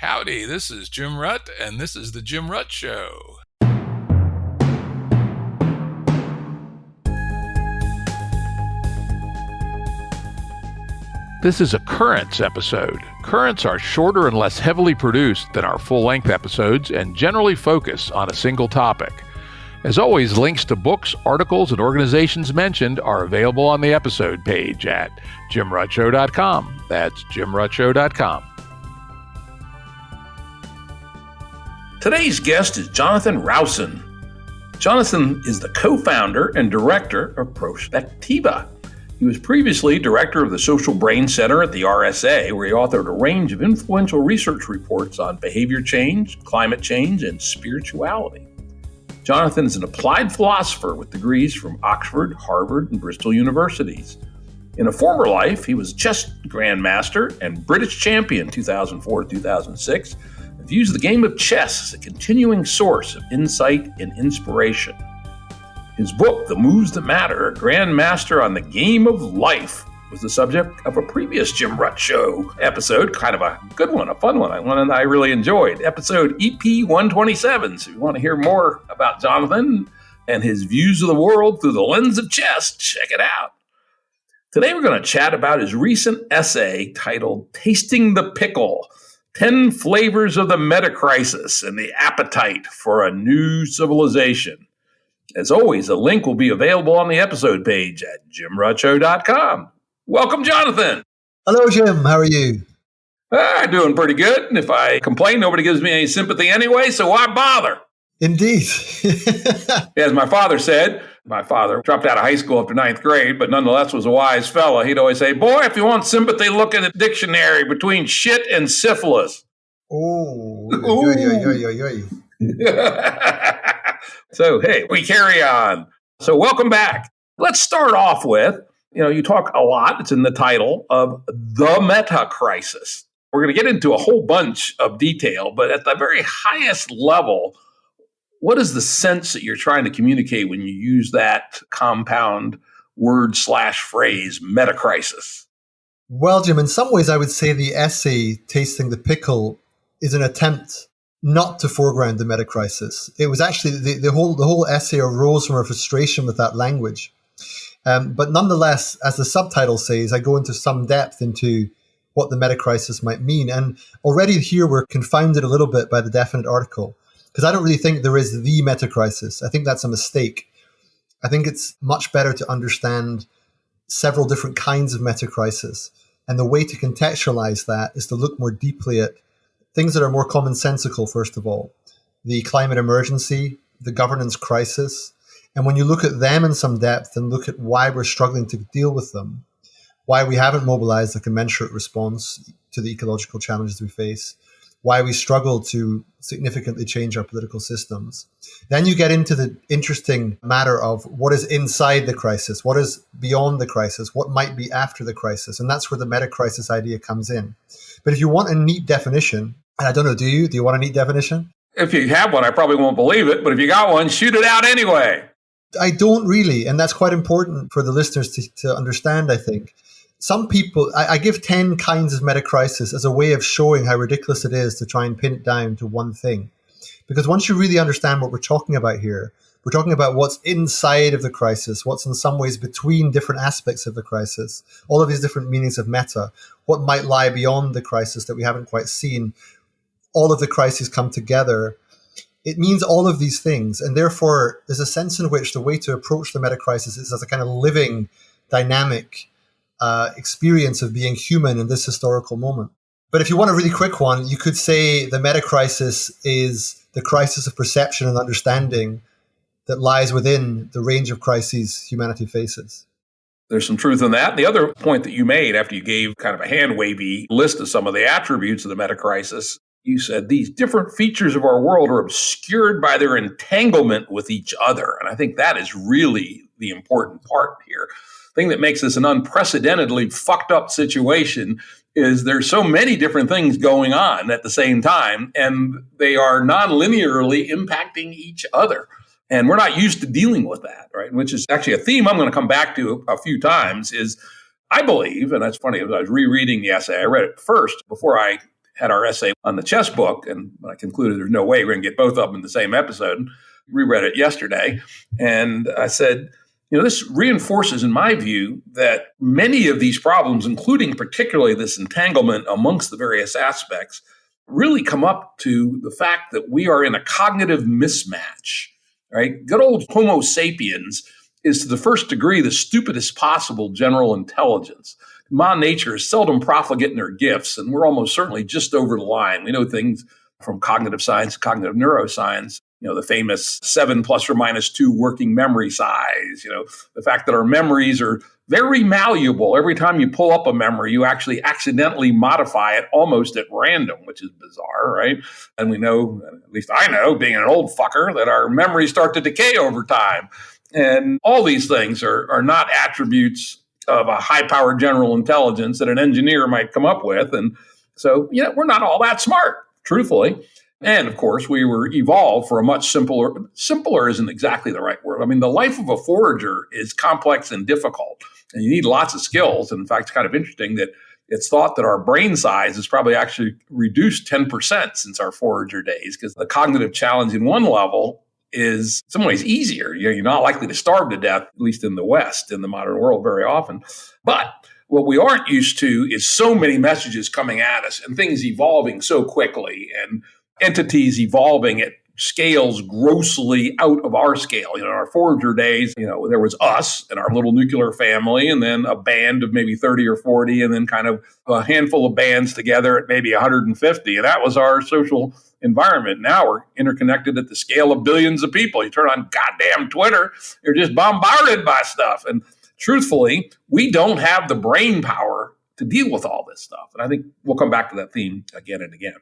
Howdy, this is Jim Rutt, and this is The Jim Rutt Show. This is a Currents episode. Currents are shorter and less heavily produced than our full-length episodes and generally focus on a single topic. As always, links to books, articles, and organizations mentioned are available on the episode page at jimruttshow.com. That's jimruttshow.com. Today's guest is Jonathan Rowson. Jonathan is the co-founder and director of Prospectiva. He was previously director of the Social Brain Center at the RSA, where he authored a range of influential research reports on behavior change, climate change, and spirituality. Jonathan is an applied philosopher with degrees from Oxford, Harvard, and Bristol universities. In a former life, he was chess grandmaster and British champion 2004-2006, and views the game of chess as a continuing source of insight and inspiration. His book, The Moves That Matter, A Grandmaster on the Game of Life, was the subject of a previous Jim Rutt Show episode, kind of a good one, a fun one I really enjoyed, episode EP 127. So if you want to hear more about Jonathan and his views of the world through the lens of chess, check it out. Today we're going to chat about his recent essay titled Tasting the Pickle, 10 Flavors of the Metacrisis and the Appetite for a New Civilization. As always, a link will be available on the episode page at jimruttshow.com. Welcome, Jonathan. Hello, Jim. How are you? Doing pretty good. And if I complain, nobody gives me any sympathy anyway, so why bother? Indeed. As my father said, my father dropped out of high school after 9th grade, but nonetheless was a wise fella. He'd always say, boy, if you want sympathy, look in the dictionary between shit and syphilis. Oh. So, hey, we carry on. So welcome back. Let's start off with, you talk a lot, it's in the title, of the Metacrisis. We're going to get into a whole bunch of detail, but at the very highest level, what is the sense that you're trying to communicate when you use that compound word/phrase, metacrisis? Well, Jim, in some ways I would say the essay, Tasting the Pickle, is an attempt not to foreground the metacrisis. It was actually, the whole essay arose from a frustration with that language. But nonetheless, as the subtitle says, I go into some depth into what the metacrisis might mean. And already here we're confounded a little bit by the definite article, because I don't really think there is the metacrisis. I think that's a mistake. I think it's much better to understand several different kinds of metacrisis. And the way to contextualize that is to look more deeply at things that are more commonsensical, first of all. The climate emergency, the governance crisis. And when you look at them in some depth and look at why we're struggling to deal with them, why we haven't mobilized a commensurate response to the ecological challenges we face, why we struggle to significantly change our political systems, then you get into the interesting matter of what is inside the crisis, what is beyond the crisis, what might be after the crisis. And that's where the metacrisis idea comes in. But if you want a neat definition, and I don't know, do you want a neat definition? If you have one, I probably won't believe it, but if you got one, shoot it out anyway. I don't really, and that's quite important for the listeners to understand, I think. Some people, I give 10 kinds of metacrisis as a way of showing how ridiculous it is to try and pin it down to one thing. Because once you really understand what we're talking about here, we're talking about what's inside of the crisis, what's in some ways between different aspects of the crisis, all of these different meanings of meta, what might lie beyond the crisis that we haven't quite seen. All of the crises come together. It means all of these things. And therefore, there's a sense in which the way to approach the metacrisis is as a kind of living, dynamic experience of being human in this historical moment. But if you want a really quick one, you could say the metacrisis is the crisis of perception and understanding that lies within the range of crises humanity faces. There's some truth in that. The other point that you made after you gave kind of a hand-wavy list of some of the attributes of the metacrisis, you said these different features of our world are obscured by their entanglement with each other. And I think that is really the important part here. The thing that makes this an unprecedentedly fucked up situation is there's so many different things going on at the same time, and they are non-linearly impacting each other. And we're not used to dealing with that, right? Which is actually a theme I'm going to come back to a few times is I believe, and that's funny, as I was rereading the essay, I read it first before I had our essay on the chess book, and I concluded there's no way we're going to get both of them in the same episode. Reread it yesterday, and I said, this reinforces, in my view, that many of these problems, including particularly this entanglement amongst the various aspects, really come up to the fact that we are in a cognitive mismatch, right? Good old Homo sapiens is to the first degree the stupidest possible general intelligence. Ma nature is seldom profligate in their gifts, and we're almost certainly just over the line. We know things from cognitive science to cognitive neuroscience, the famous 7 plus or minus 2 working memory size, the fact that our memories are very malleable. Every time you pull up a memory, you actually accidentally modify it almost at random, which is bizarre, right? And we know, at least I know, being an old fucker, that our memories start to decay over time. And all these things are not attributes of a high-powered general intelligence that an engineer might come up with. And so, we're not all that smart, truthfully. And of course, we were evolved for a much simpler isn't exactly the right word. I mean, the life of a forager is complex and difficult, and you need lots of skills. And in fact, it's kind of interesting that it's thought that our brain size is probably actually reduced 10% since our forager days, because the cognitive challenge in one level is in some ways easier. You're not likely to starve to death, at least in the West, in the modern world, very often. But what we aren't used to is so many messages coming at us and things evolving so quickly, and entities evolving at scales grossly out of our scale. In our forager days, there was us and our little nuclear family, and then a band of maybe 30 or 40, and then kind of a handful of bands together at maybe 150. And that was our social environment. Now we're interconnected at the scale of billions of people. You turn on goddamn Twitter, you're just bombarded by stuff. And truthfully, we don't have the brain power to deal with all this stuff. And I think we'll come back to that theme again and again.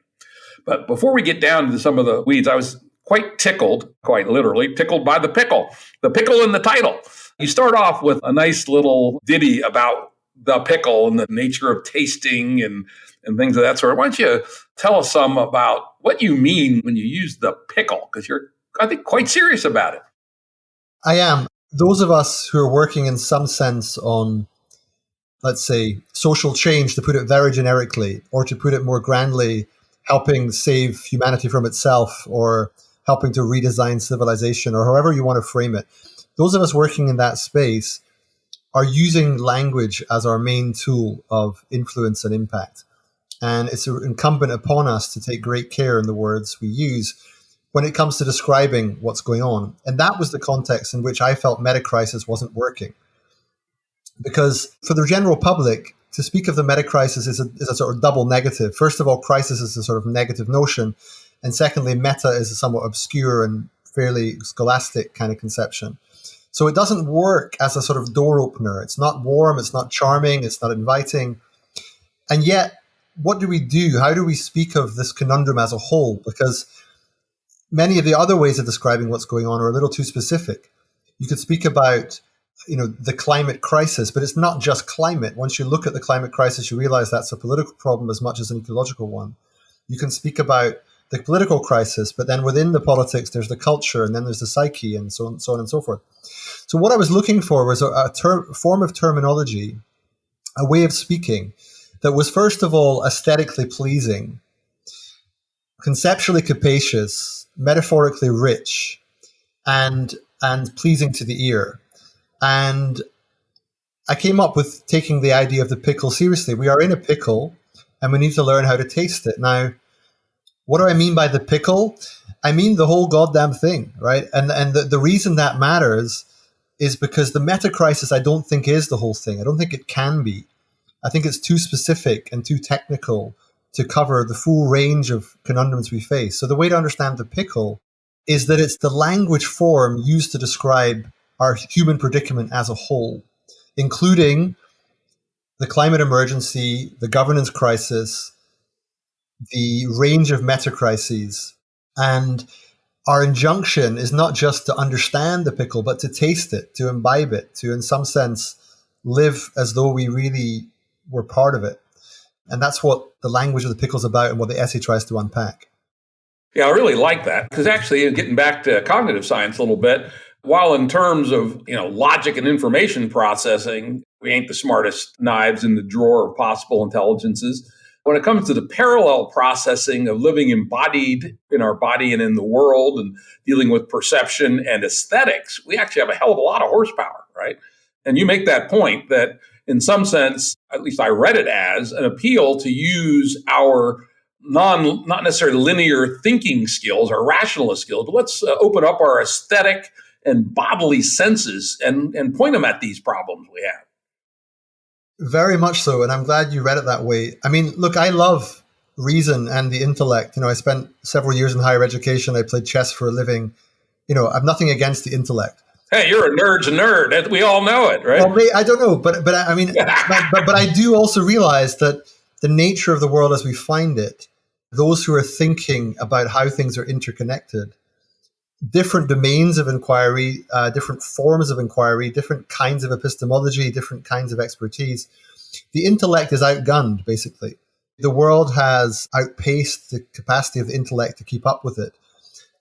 But before we get down to some of the weeds, I was quite literally tickled by the pickle in the title. You start off with a nice little ditty about the pickle and the nature of tasting and things of that sort. Why don't you tell us some about what you mean when you use the pickle? Because you're, I think, quite serious about it. I am. Those of us who are working in some sense on, let's say, social change, to put it very generically, or to put it more grandly, helping save humanity from itself, or helping to redesign civilization, or however you want to frame it. Those of us working in that space are using language as our main tool of influence and impact. And it's incumbent upon us to take great care in the words we use when it comes to describing what's going on. And that was the context in which I felt Metacrisis wasn't working. Because for the general public, to speak of the metacrisis is a sort of double negative. First of all, crisis is a sort of negative notion. And secondly, meta is a somewhat obscure and fairly scholastic kind of conception. So it doesn't work as a sort of door opener. It's not warm, it's not charming, it's not inviting. And yet, what do we do? How do we speak of this conundrum as a whole? Because many of the other ways of describing what's going on are a little too specific. You could speak about the climate crisis, but it's not just climate. Once you look at the climate crisis, you realize that's a political problem as much as an ecological one. You can speak about the political crisis, but then within the politics, there's the culture, and then there's the psyche, and so on and so forth. So what I was looking for was a form of terminology, a way of speaking that was, first of all, aesthetically pleasing, conceptually capacious, metaphorically rich, and pleasing to the ear. And I came up with taking the idea of the pickle seriously. We are in a pickle, and we need to learn how to taste it. Now, what do I mean by the pickle? I mean the whole goddamn thing, right? And the reason that matters is because the metacrisis, I don't think, is the whole thing. I don't think it can be. I think it's too specific and too technical to cover the full range of conundrums we face. So the way to understand the pickle is that it's the language form used to describe our human predicament as a whole, including the climate emergency, the governance crisis, the range of metacrises. And our injunction is not just to understand the pickle, but to taste it, to imbibe it, to, in some sense, live as though we really were part of it. And that's what the language of the pickle is about and what the essay tries to unpack. Yeah, I really like that, because actually, getting back to cognitive science a little bit, while in terms of logic and information processing, we ain't the smartest knives in the drawer of possible intelligences, When it comes to the parallel processing of living embodied in our body and in the world and dealing with perception and aesthetics, we actually have a hell of a lot of horsepower, right? And you make that point that in some sense, at least I read it as an appeal to use our not necessarily linear thinking skills or rationalist skills, but let's open up our aesthetic and bodily senses and point them at these problems we have. Very much so, and I'm glad you read it that way. I mean, look, I love reason and the intellect. I spent several years in higher education. I played chess for a living. I've nothing against the intellect. Hey, you're a nerd's a nerd. We all know it, right? Well, I don't know, but I mean, but I do also realize that the nature of the world as we find it, those who are thinking about how things are interconnected, different domains of inquiry, different forms of inquiry, different kinds of epistemology, different kinds of expertise. The intellect is outgunned, basically. The world has outpaced the capacity of the intellect to keep up with it.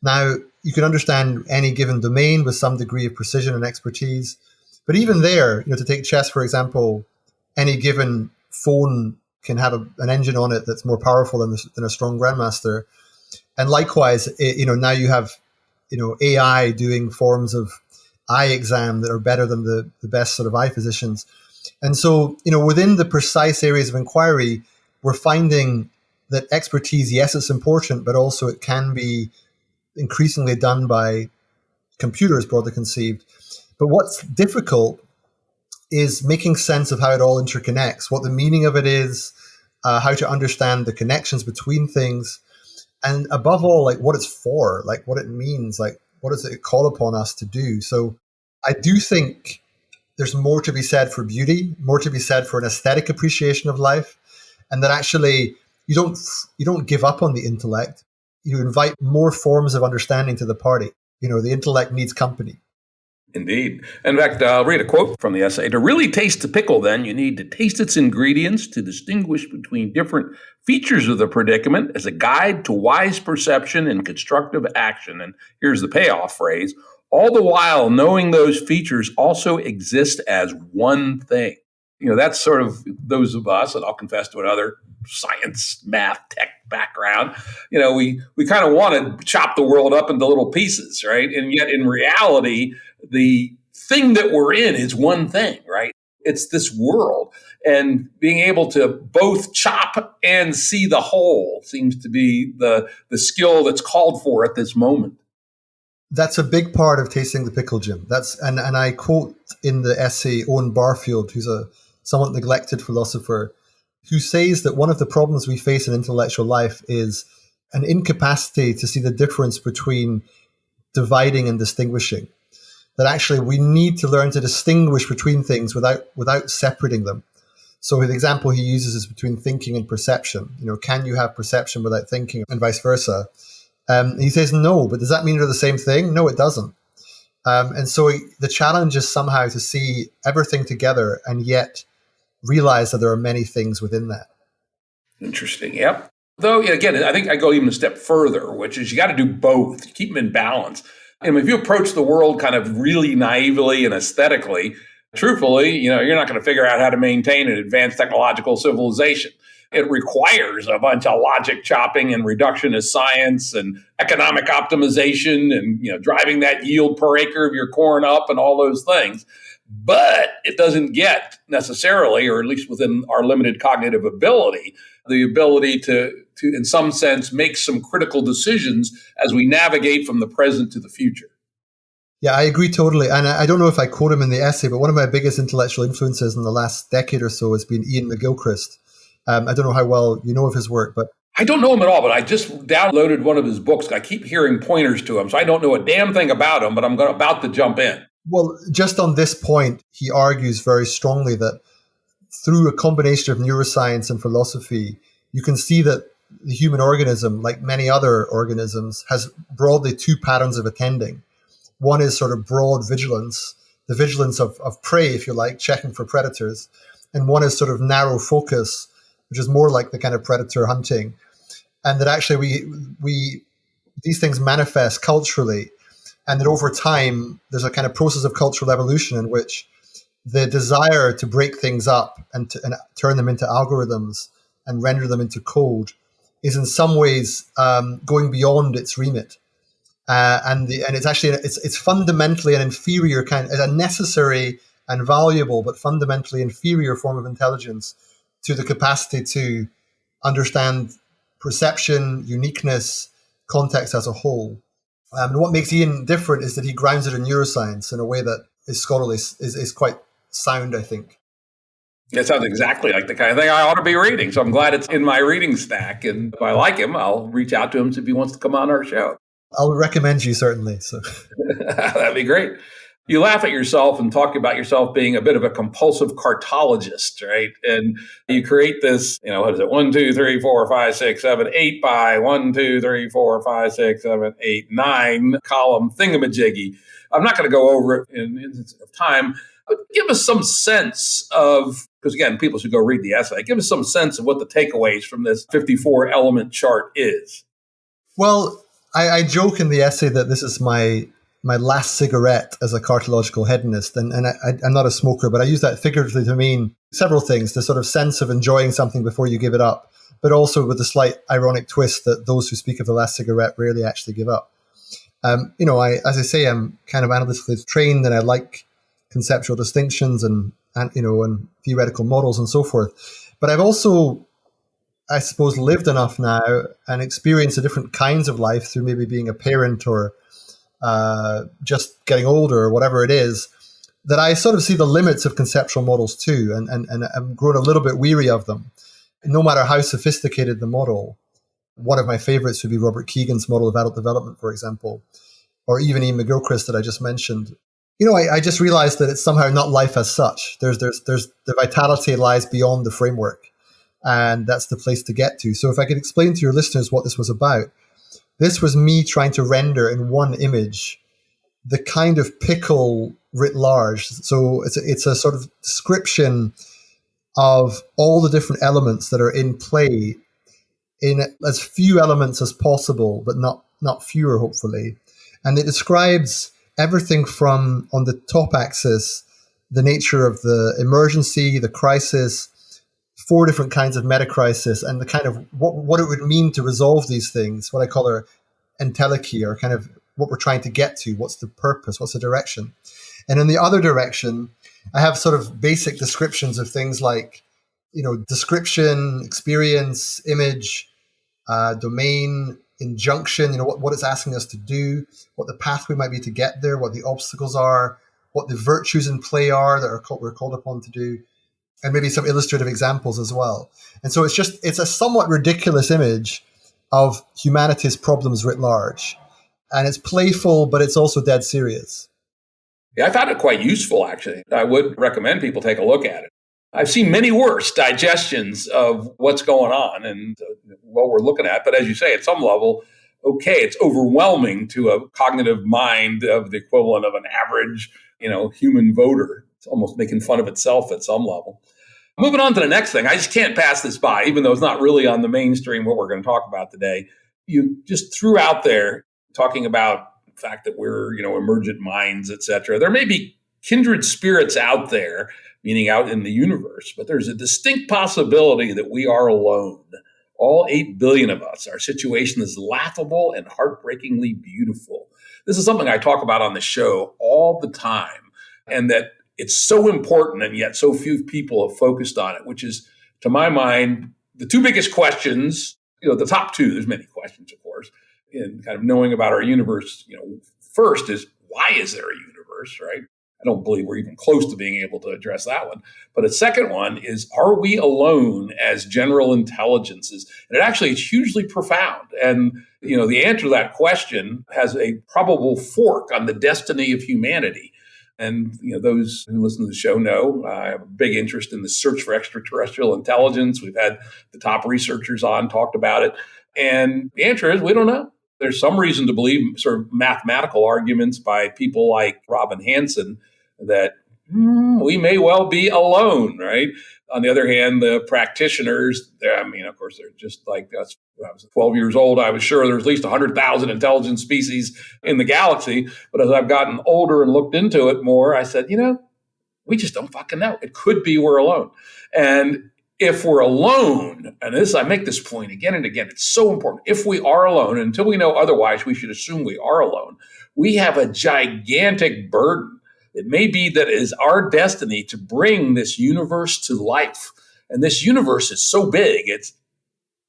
Now, you can understand any given domain with some degree of precision and expertise. But even there, to take chess, for example, any given phone can have an engine on it that's more powerful than a strong grandmaster. And likewise, now you have AI doing forms of eye exam that are better than the best sort of eye physicians. And so, within the precise areas of inquiry, we're finding that expertise, yes, it's important, but also it can be increasingly done by computers, broadly conceived. But what's difficult is making sense of how it all interconnects, what the meaning of it is, how to understand the connections between things. And above all, what it's for, what it means, what does it call upon us to do? So I do think there's more to be said for beauty, more to be said for an aesthetic appreciation of life, and that actually you don't give up on the intellect. You invite more forms of understanding to the party. The intellect needs company. Indeed. In fact, I'll read a quote from the essay. To really taste the pickle, then, you need to taste its ingredients to distinguish between different features of the predicament as a guide to wise perception and constructive action. And here's the payoff phrase, all the while knowing those features also exist as one thing. That's sort of those of us, and I'll confess to another science, math, tech background, we kind of want to chop the world up into little pieces, right? And yet in reality, the thing that we're in is one thing, right? It's this world. And being able to both chop and see the whole seems to be the skill that's called for at this moment. That's a big part of tasting the pickle, Jim. And I quote in the essay Owen Barfield, who's a somewhat neglected philosopher, who says that one of the problems we face in intellectual life is an incapacity to see the difference between dividing and distinguishing. That actually we need to learn to distinguish between things without separating them. So the example he uses is between thinking and perception. Can you have perception without thinking, and vice versa? He says no, but does that mean they're the same thing? No, it doesn't. And so the challenge is somehow to see everything together and yet realize that there are many things within that. Interesting. Yep. Though, again, I think I go even a step further, which is you got to do both, keep them in balance. And if you approach the world kind of really naively and aesthetically, truthfully, you're not going to figure out how to maintain an advanced technological civilization. It requires a bunch of logic chopping and reductionist science and economic optimization and driving that yield per acre of your corn up and all those things. But it doesn't get necessarily, or at least within our limited cognitive ability, the ability to in some sense, make some critical decisions as we navigate from the present to the future. Yeah, I agree totally. And I don't know if I quote him in the essay, but one of my biggest intellectual influences in the last decade or so has been Ian McGilchrist. I don't know how well you know of his work, but I don't know him at all, but I just downloaded one of his books. I keep hearing pointers to him, so I don't know a damn thing about him, but I'm about to jump in. Well, just on this point, he argues very strongly that through a combination of neuroscience and philosophy, you can see that the human organism, like many other organisms, has broadly two patterns of attending. One is sort of broad vigilance, the vigilance of prey, if you like, checking for predators. And one is sort of narrow focus, which is more like the kind of predator hunting. And that actually these things manifest culturally. And that over time, there's a kind of process of cultural evolution in which the desire to break things up and turn them into algorithms and render them into code is in some ways going beyond its remit. And it's actually it's fundamentally an inferior a necessary and valuable but fundamentally inferior form of intelligence to the capacity to understand perception, uniqueness, context as a whole. And what makes Ian different is that he grounds it in neuroscience in a way that is scholarly, is quite sound, I think. It sounds exactly like the kind of thing I ought to be reading. So I'm glad it's in my reading stack. And if I like him, I'll reach out to him if he wants to come on our show. I'll recommend you, certainly. So that'd be great. You laugh at yourself and talk about yourself being a bit of a compulsive cartologist, right? And you create this, what is it? 1, 2, 3, 4, 5, 6, 7, 8 by 1, 2, 3, 4, 5, 6, 7, 8, 9 column thingamajiggy. I'm not going to go over it in instance of time, but give us some sense of, because again, people should go read the essay, give us some sense of what the takeaways from this 54 element chart is. Well, I joke in the essay that this is my last cigarette as a cartological hedonist. And I'm not a smoker, but I use that figuratively to mean several things, the sort of sense of enjoying something before you give it up, but also with the slight ironic twist that those who speak of the last cigarette rarely actually give up. As I say, I'm kind of analytically trained and I like conceptual distinctions and theoretical models and so forth. But I've also, I suppose, lived enough now and experienced the different kinds of life through maybe being a parent or just getting older or whatever it is, that I sort of see the limits of conceptual models too, and I'm grown a little bit weary of them. No matter how sophisticated the model, one of my favorites would be Robert Keegan's model of adult development, for example, or even Ian McGilchrist that I just mentioned. I just realized that it's somehow not life as such. There's the vitality lies beyond the framework, and that's the place to get to. So if I could explain to your listeners what this was about, this was me trying to render in one image the kind of Pickle writ large. So it's a sort of description of all the different elements that are in play in as few elements as possible, but not fewer, hopefully. And it describes everything from, on the top axis, the nature of the emergency, the crisis, 4 different kinds of metacrisis, and the kind of what it would mean to resolve these things, what I call our entelechy, or kind of what we're trying to get to, what's the purpose, what's the direction. And in the other direction, I have sort of basic descriptions of things like, description, experience, image, domain, injunction, what it's asking us to do, what the pathway might be to get there, what the obstacles are, what the virtues in play are that we're called upon to do, and maybe some illustrative examples as well. And so it's a somewhat ridiculous image of humanity's problems writ large. And it's playful, but it's also dead serious. Yeah, I found it quite useful, actually. I would recommend people take a look at it. I've seen many worse digestions of what's going on and what we're looking at. But as you say, at some level, okay, it's overwhelming to a cognitive mind of the equivalent of an average, human voter. It's almost making fun of itself at some level. Moving on to the next thing, I just can't pass this by, even though it's not really on the mainstream what we're going to talk about today. You just threw out there talking about the fact that we're, emergent minds, et cetera. There may be kindred spirits out there, meaning out in the universe, but there's a distinct possibility that we are alone. All 8 billion of us. Our situation is laughable and heartbreakingly beautiful. This is something I talk about on the show all the time, and that it's so important, and yet so few people have focused on it, which is, to my mind, the 2 biggest questions, the top 2, there's many questions, of course, in kind of knowing about our universe. First is, why is there a universe, right? I don't believe we're even close to being able to address that one. But a second one is, are we alone as general intelligences? And it actually is hugely profound. And, the answer to that question has a probable fork on the destiny of humanity. And, those who listen to the show know I have a big interest in the search for extraterrestrial intelligence. We've had the top researchers on, talked about it. And the answer is, we don't know. There's some reason to believe sort of mathematical arguments by people like Robin Hanson that we may well be alone, right? On the other hand, the practitioners, of course, they're just like us. When I was 12 years old, I was sure there's at least 100,000 intelligent species in the galaxy. But as I've gotten older and looked into it more, I said, we just don't fucking know. It could be we're alone. And if we're alone, and this, I make this point again and again, it's so important. If we are alone, and until we know otherwise, we should assume we are alone. We have a gigantic burden. It may be that it is our destiny to bring this universe to life. And this universe is so big, it's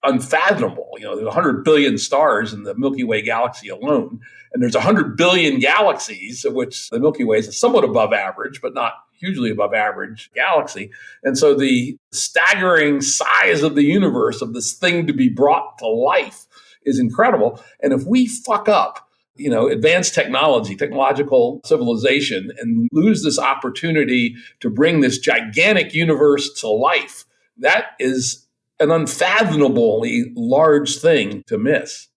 unfathomable. There's 100 billion stars in the Milky Way galaxy alone. And there's 100 billion galaxies, of which the Milky Way is a somewhat above average, but not hugely above average galaxy. And so the staggering size of the universe, of this thing to be brought to life, is incredible. And if we fuck up, advanced technological civilization, and lose this opportunity to bring this gigantic universe to life, that is an unfathomably large thing to miss.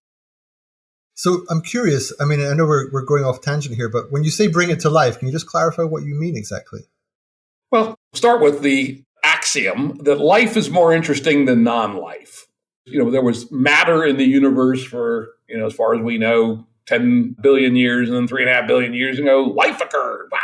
So I'm curious. I mean, I know we're going off tangent here, but when you say bring it to life, can you just clarify what you mean exactly? Well, start with the axiom that life is more interesting than non-life. There was matter in the universe for, as far as we know, 10 billion years, and then 3.5 billion years ago, life occurred. Wow.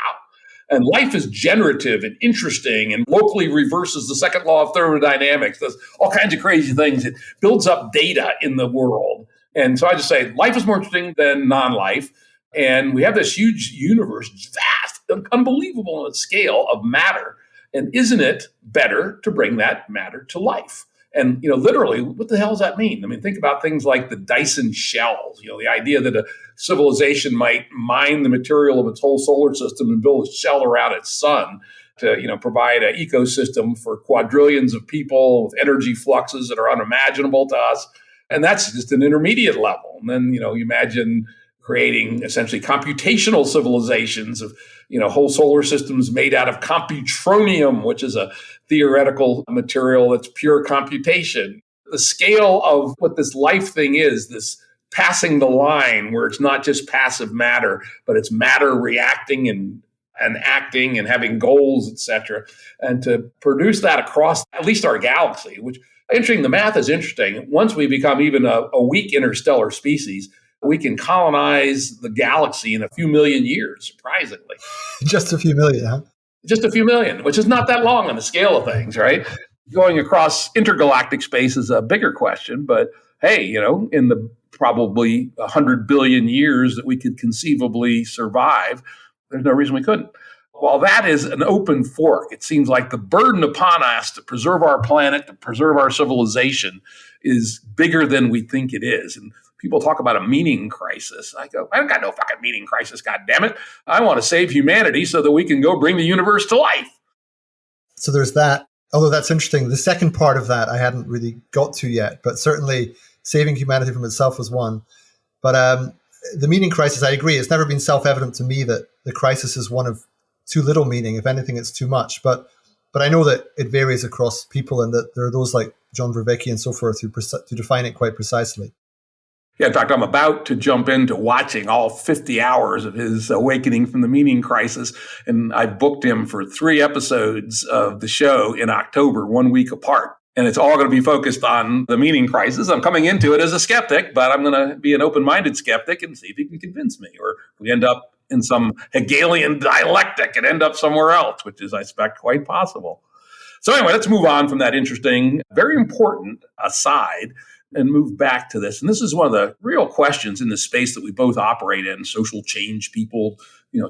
And life is generative and interesting and locally reverses the second law of thermodynamics, does all kinds of crazy things. It builds up data in the world. And so I just say life is more interesting than non-life. And we have this huge universe, vast, unbelievable on its scale of matter. And isn't it better to bring that matter to life? And, literally, what the hell does that mean? I mean, think about things like the Dyson shells, the idea that a civilization might mine the material of its whole solar system and build a shell around its sun to, provide an ecosystem for quadrillions of people with energy fluxes that are unimaginable to us. And that's just an intermediate level. And then, you imagine creating essentially computational civilizations of, whole solar systems made out of computronium, which is a theoretical material that's pure computation. The scale of what this life thing is, this passing the line where it's not just passive matter, but it's matter reacting and acting and having goals, etc. And to produce that across at least our galaxy, which, interesting, the math is interesting. Once we become even a weak interstellar species, we can colonize the galaxy in a few million years, surprisingly. Just a few million, huh? Just a few million, which is not that long on the scale of things, right? Going across intergalactic space is a bigger question, but hey, in the probably 100 billion years that we could conceivably survive, there's no reason we couldn't. While that is an open fork, it seems like the burden upon us to preserve our planet, to preserve our civilization, is bigger than we think it is. And people talk about a meaning crisis. I go, I don't got no fucking meaning crisis, goddammit. I want to save humanity so that we can go bring the universe to life. So there's that. Although that's interesting. The second part of that I hadn't really got to yet, but certainly saving humanity from itself was one. But the meaning crisis, I agree. It's never been self-evident to me that the crisis is one of too little meaning. If anything, it's too much. But I know that it varies across people, and that there are those like John Vervaeke and so forth who define it quite precisely. Yeah, in fact, I'm about to jump into watching all 50 hours of his Awakening from the Meaning Crisis, and I booked him for 3 episodes of the show in October, 1 week apart. And it's all going to be focused on the meaning crisis. I'm coming into it as a skeptic, but I'm going to be an open-minded skeptic and see if he can convince me. Or if we end up in some Hegelian dialectic and end up somewhere else, which is, I suspect, quite possible. So anyway, let's move on from that interesting, very important aside and move back to this. And this is one of the real questions in the space that we both operate in, social change people,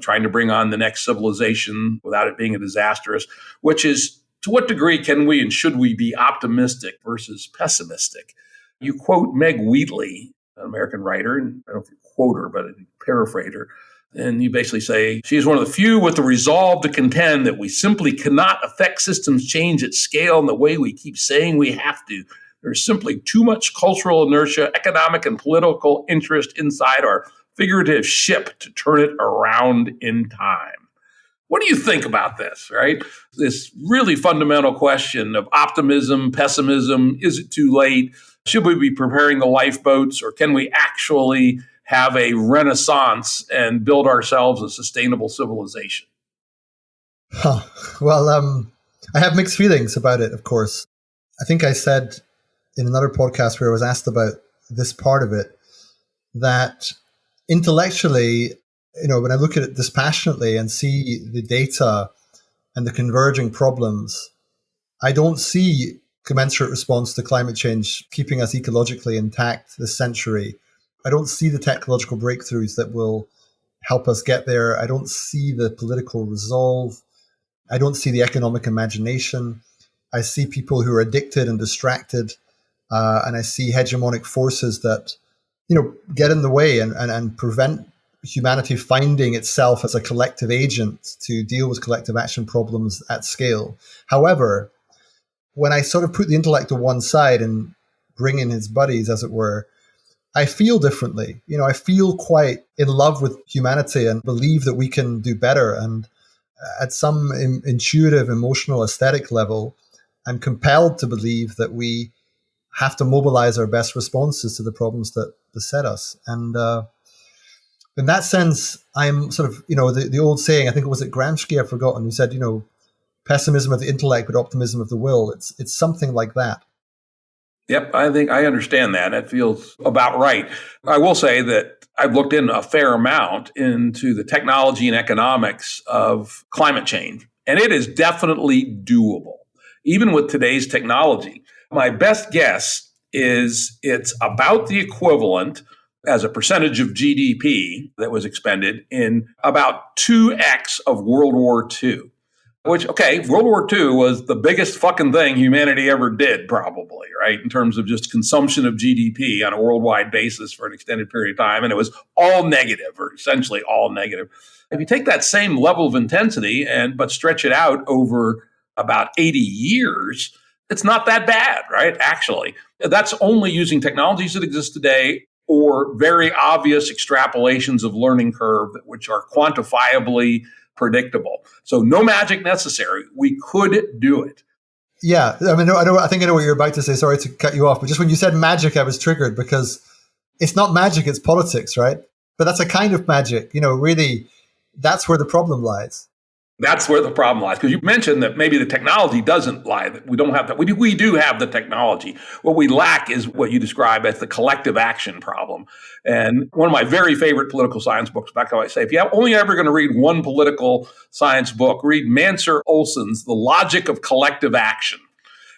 trying to bring on the next civilization without it being a disastrous, which is, to what degree can we and should we be optimistic versus pessimistic? You quote Meg Wheatley, an American writer, and I don't know if you quote her, but I paraphrase her. And you basically say, she is one of the few with the resolve to contend that we simply cannot affect systems change at scale in the way we keep saying we have to. There's simply too much cultural inertia, economic and political interest inside our figurative ship to turn it around in time. What do you think about this, right? This really fundamental question of optimism, pessimism, is it too late? Should we be preparing the lifeboats, or can we actually have a renaissance and build ourselves a sustainable civilization? Well, I have mixed feelings about it, of course. I think I said in another podcast where I was asked about this part of it, that intellectually, when I look at it dispassionately and see the data and the converging problems, I don't see commensurate response to climate change, keeping us ecologically intact this century. I don't see the technological breakthroughs that will help us get there. I don't see the political resolve. I don't see the economic imagination. I see people who are addicted and distracted, and I see hegemonic forces that, get in the way and prevent humanity finding itself as a collective agent to deal with collective action problems at scale. However, when I sort of put the intellect to one side and bring in his buddies, as it were, I feel differently. I feel quite in love with humanity and believe that we can do better. And at some intuitive, emotional, aesthetic level, I'm compelled to believe that we have to mobilize our best responses to the problems that beset us. And in that sense, I'm sort of, the old saying, I think it was at Gramsci, I've forgotten, who said, pessimism of the intellect, but optimism of the will. It's something like that. Yep, I think I understand that. That feels about right. I will say that I've looked in a fair amount into the technology and economics of climate change, and it is definitely doable, even with today's technology. My best guess is it's about the equivalent as a percentage of GDP that was expended in about 2x of World War II. Which, okay, World War II was the biggest fucking thing humanity ever did, probably, right? In terms of just consumption of GDP on a worldwide basis for an extended period of time. And it was all negative, or essentially all negative. If you take that same level of intensity but stretch it out over about 80 years, it's not that bad, right? Actually, that's only using technologies that exist today or very obvious extrapolations of learning curve, which are quantifiably predictable. So no magic necessary. We could do it. Yeah. I mean, I think I know what you're about to say. Sorry to cut you off, but just when you said magic, I was triggered because it's not magic, it's politics, right? But that's a kind of magic. Really, that's where the problem lies. That's where the problem lies. Because you mentioned that maybe the technology doesn't lie, that we don't have that. We do have the technology. What we lack is what you describe as the collective action problem. And one of my very favorite political science books, back how I say, if you're only ever going to read one political science book, read Mansur Olson's The Logic of Collective Action.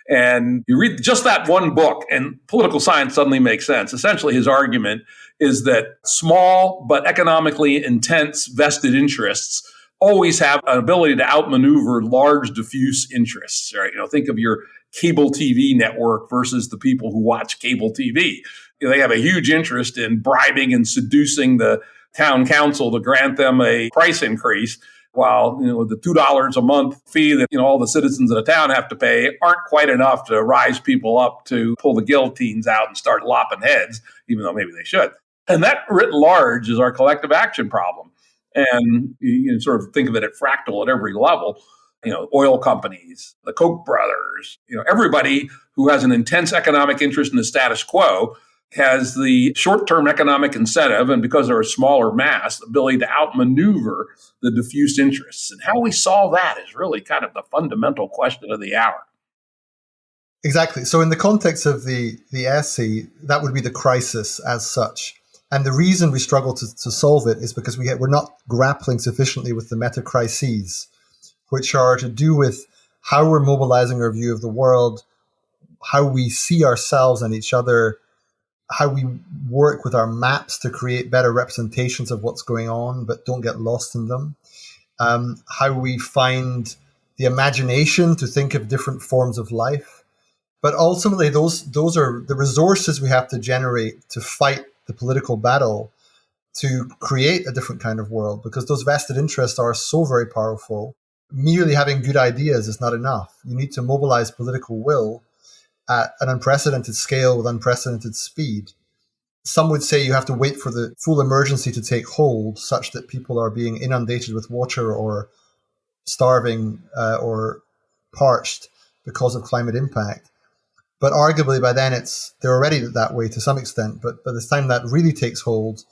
And you read just that one book, and political science suddenly makes sense. Essentially, his argument is that small but economically intense vested interests always have an ability to outmaneuver large diffuse interests, right? Think of your cable TV network versus the people who watch cable TV. They have a huge interest in bribing and seducing the town council to grant them a price increase, while the $2 a month fee that all the citizens of the town have to pay aren't quite enough to rise people up to pull the guillotines out and start lopping heads, even though maybe they should. And that writ large is our collective action problem. And you can sort of think of it at fractal at every level. Oil companies, the Koch brothers, everybody who has an intense economic interest in the status quo has the short-term economic incentive, and because they're a smaller mass, the ability to outmaneuver the diffuse interests. And how we solve that is really kind of the fundamental question of the hour. Exactly. So in the context of the essay, that would be the crisis as such. And the reason we struggle to solve it is because we're not grappling sufficiently with the metacrises, which are to do with how we're mobilizing our view of the world, how we see ourselves and each other, how we work with our maps to create better representations of what's going on, but don't get lost in them, how we find the imagination to think of different forms of life. But ultimately, those are the resources we have to generate to fight the political battle to create a different kind of world, because those vested interests are so very powerful. Merely having good ideas is not enough. You need to mobilize political will at an unprecedented scale with unprecedented speed. Some would say you have to wait for the full emergency to take hold, such that people are being inundated with water or starving or parched because of climate impact. But arguably by then they're already that way to some extent. But by the time that really takes hold,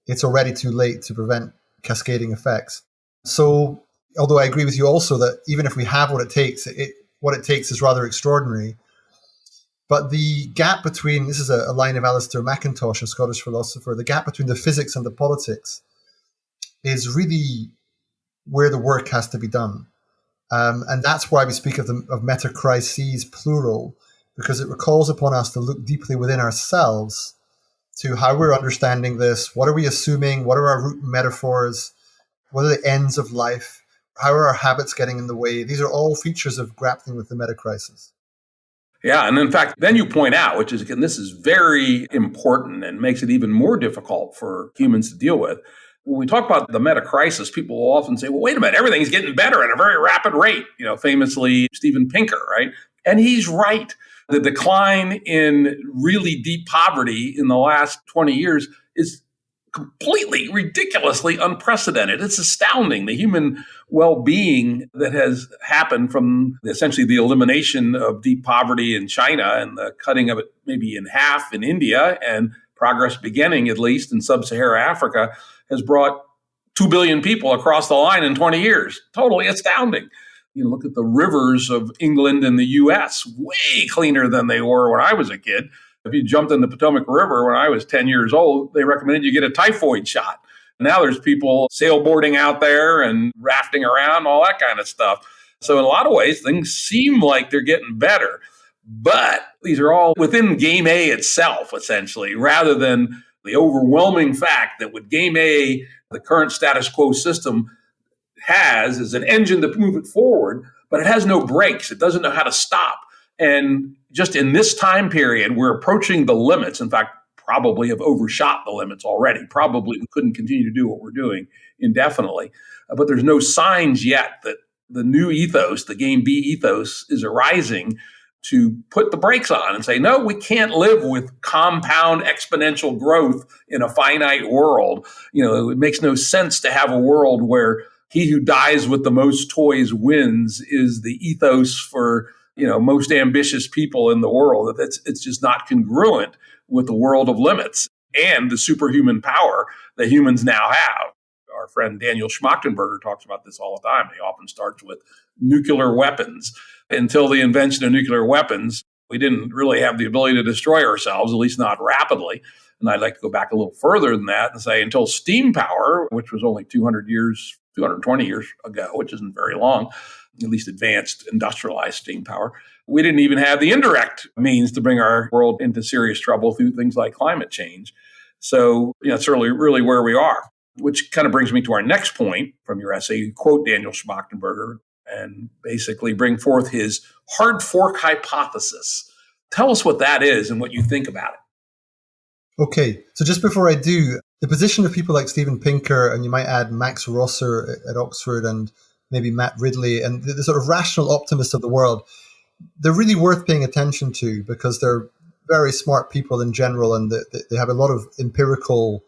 it's already too late to prevent cascading effects. So although I agree with you also that even if we have what it takes, what it takes is rather extraordinary. But the gap between, this is a line of Alistair McIntosh, a Scottish philosopher, the gap between the physics and the politics is really where the work has to be done. And that's why we speak of metacrises, plural, because it recalls upon us to look deeply within ourselves to how we're understanding this. What are we assuming? What are our root metaphors? What are the ends of life? How are our habits getting in the way? These are all features of grappling with the metacrisis. Yeah, and in fact, then you point out, which is, again, this is very important and makes it even more difficult for humans to deal with. When we talk about the metacrisis, people will often say, well, wait a minute, everything's getting better at a very rapid rate. Famously, Steven Pinker, right? And he's right. The decline in really deep poverty in the last 20 years is completely, ridiculously unprecedented. It's astounding, the human well-being that has happened from essentially the elimination of deep poverty in China and the cutting of it maybe in half in India, and progress beginning, at least, in sub-Saharan Africa, has brought 2 billion people across the line in 20 years. Totally astounding. You look at the rivers of England and the U.S., way cleaner than they were when I was a kid. If you jumped in the Potomac River when I was 10 years old, they recommended you get a typhoid shot. Now there's people sailboarding out there and rafting around, all that kind of stuff. So in a lot of ways, things seem like they're getting better. But these are all within Game A itself, essentially, rather than the overwhelming fact that with Game A, the current status quo system has is an engine to move it forward, but it has no brakes. It doesn't know how to stop. And just in this time period, we're approaching the limits. In fact, probably have overshot the limits already. Probably we couldn't continue to do what we're doing indefinitely. But there's no signs yet that the new ethos, the Game B ethos, is arising to put the brakes on and say, no, we can't live with compound exponential growth in a finite world. It makes no sense to have a world where he who dies with the most toys wins is the ethos for most ambitious people in the world. It's just not congruent with the world of limits and the superhuman power that humans now have. Our friend Daniel Schmachtenberger talks about this all the time. He often starts with nuclear weapons. Until the invention of nuclear weapons, we didn't really have the ability to destroy ourselves, at least not rapidly. And I'd like to go back a little further than that and say until steam power, which was only 220 years ago, which isn't very long, at least advanced industrialized steam power, we didn't even have the indirect means to bring our world into serious trouble through things like climate change. So, it's really where we are, which kind of brings me to our next point from your essay. You quote Daniel Schmachtenberger and basically bring forth his hard fork hypothesis. Tell us what that is and what you think about it. Okay, so just before I do, the position of people like Steven Pinker, and you might add Max Rosser at Oxford and maybe Matt Ridley, and the sort of rational optimists of the world, they're really worth paying attention to because they're very smart people in general, and they have a lot of empirical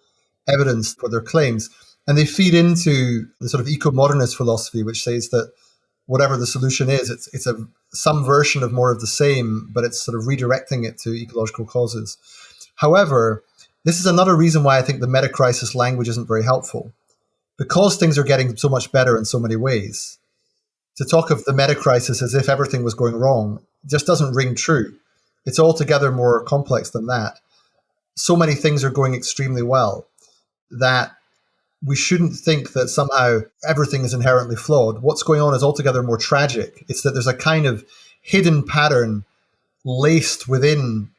evidence for their claims. And they feed into the sort of eco-modernist philosophy, which says that whatever the solution is, it's some version of more of the same, but it's sort of redirecting it to ecological causes. However, this is another reason why I think the metacrisis language isn't very helpful. Because things are getting so much better in so many ways, to talk of the metacrisis as if everything was going wrong just doesn't ring true. It's altogether more complex than that. So many things are going extremely well that we shouldn't think that somehow everything is inherently flawed. What's going on is altogether more tragic. It's that there's a kind of hidden pattern laced within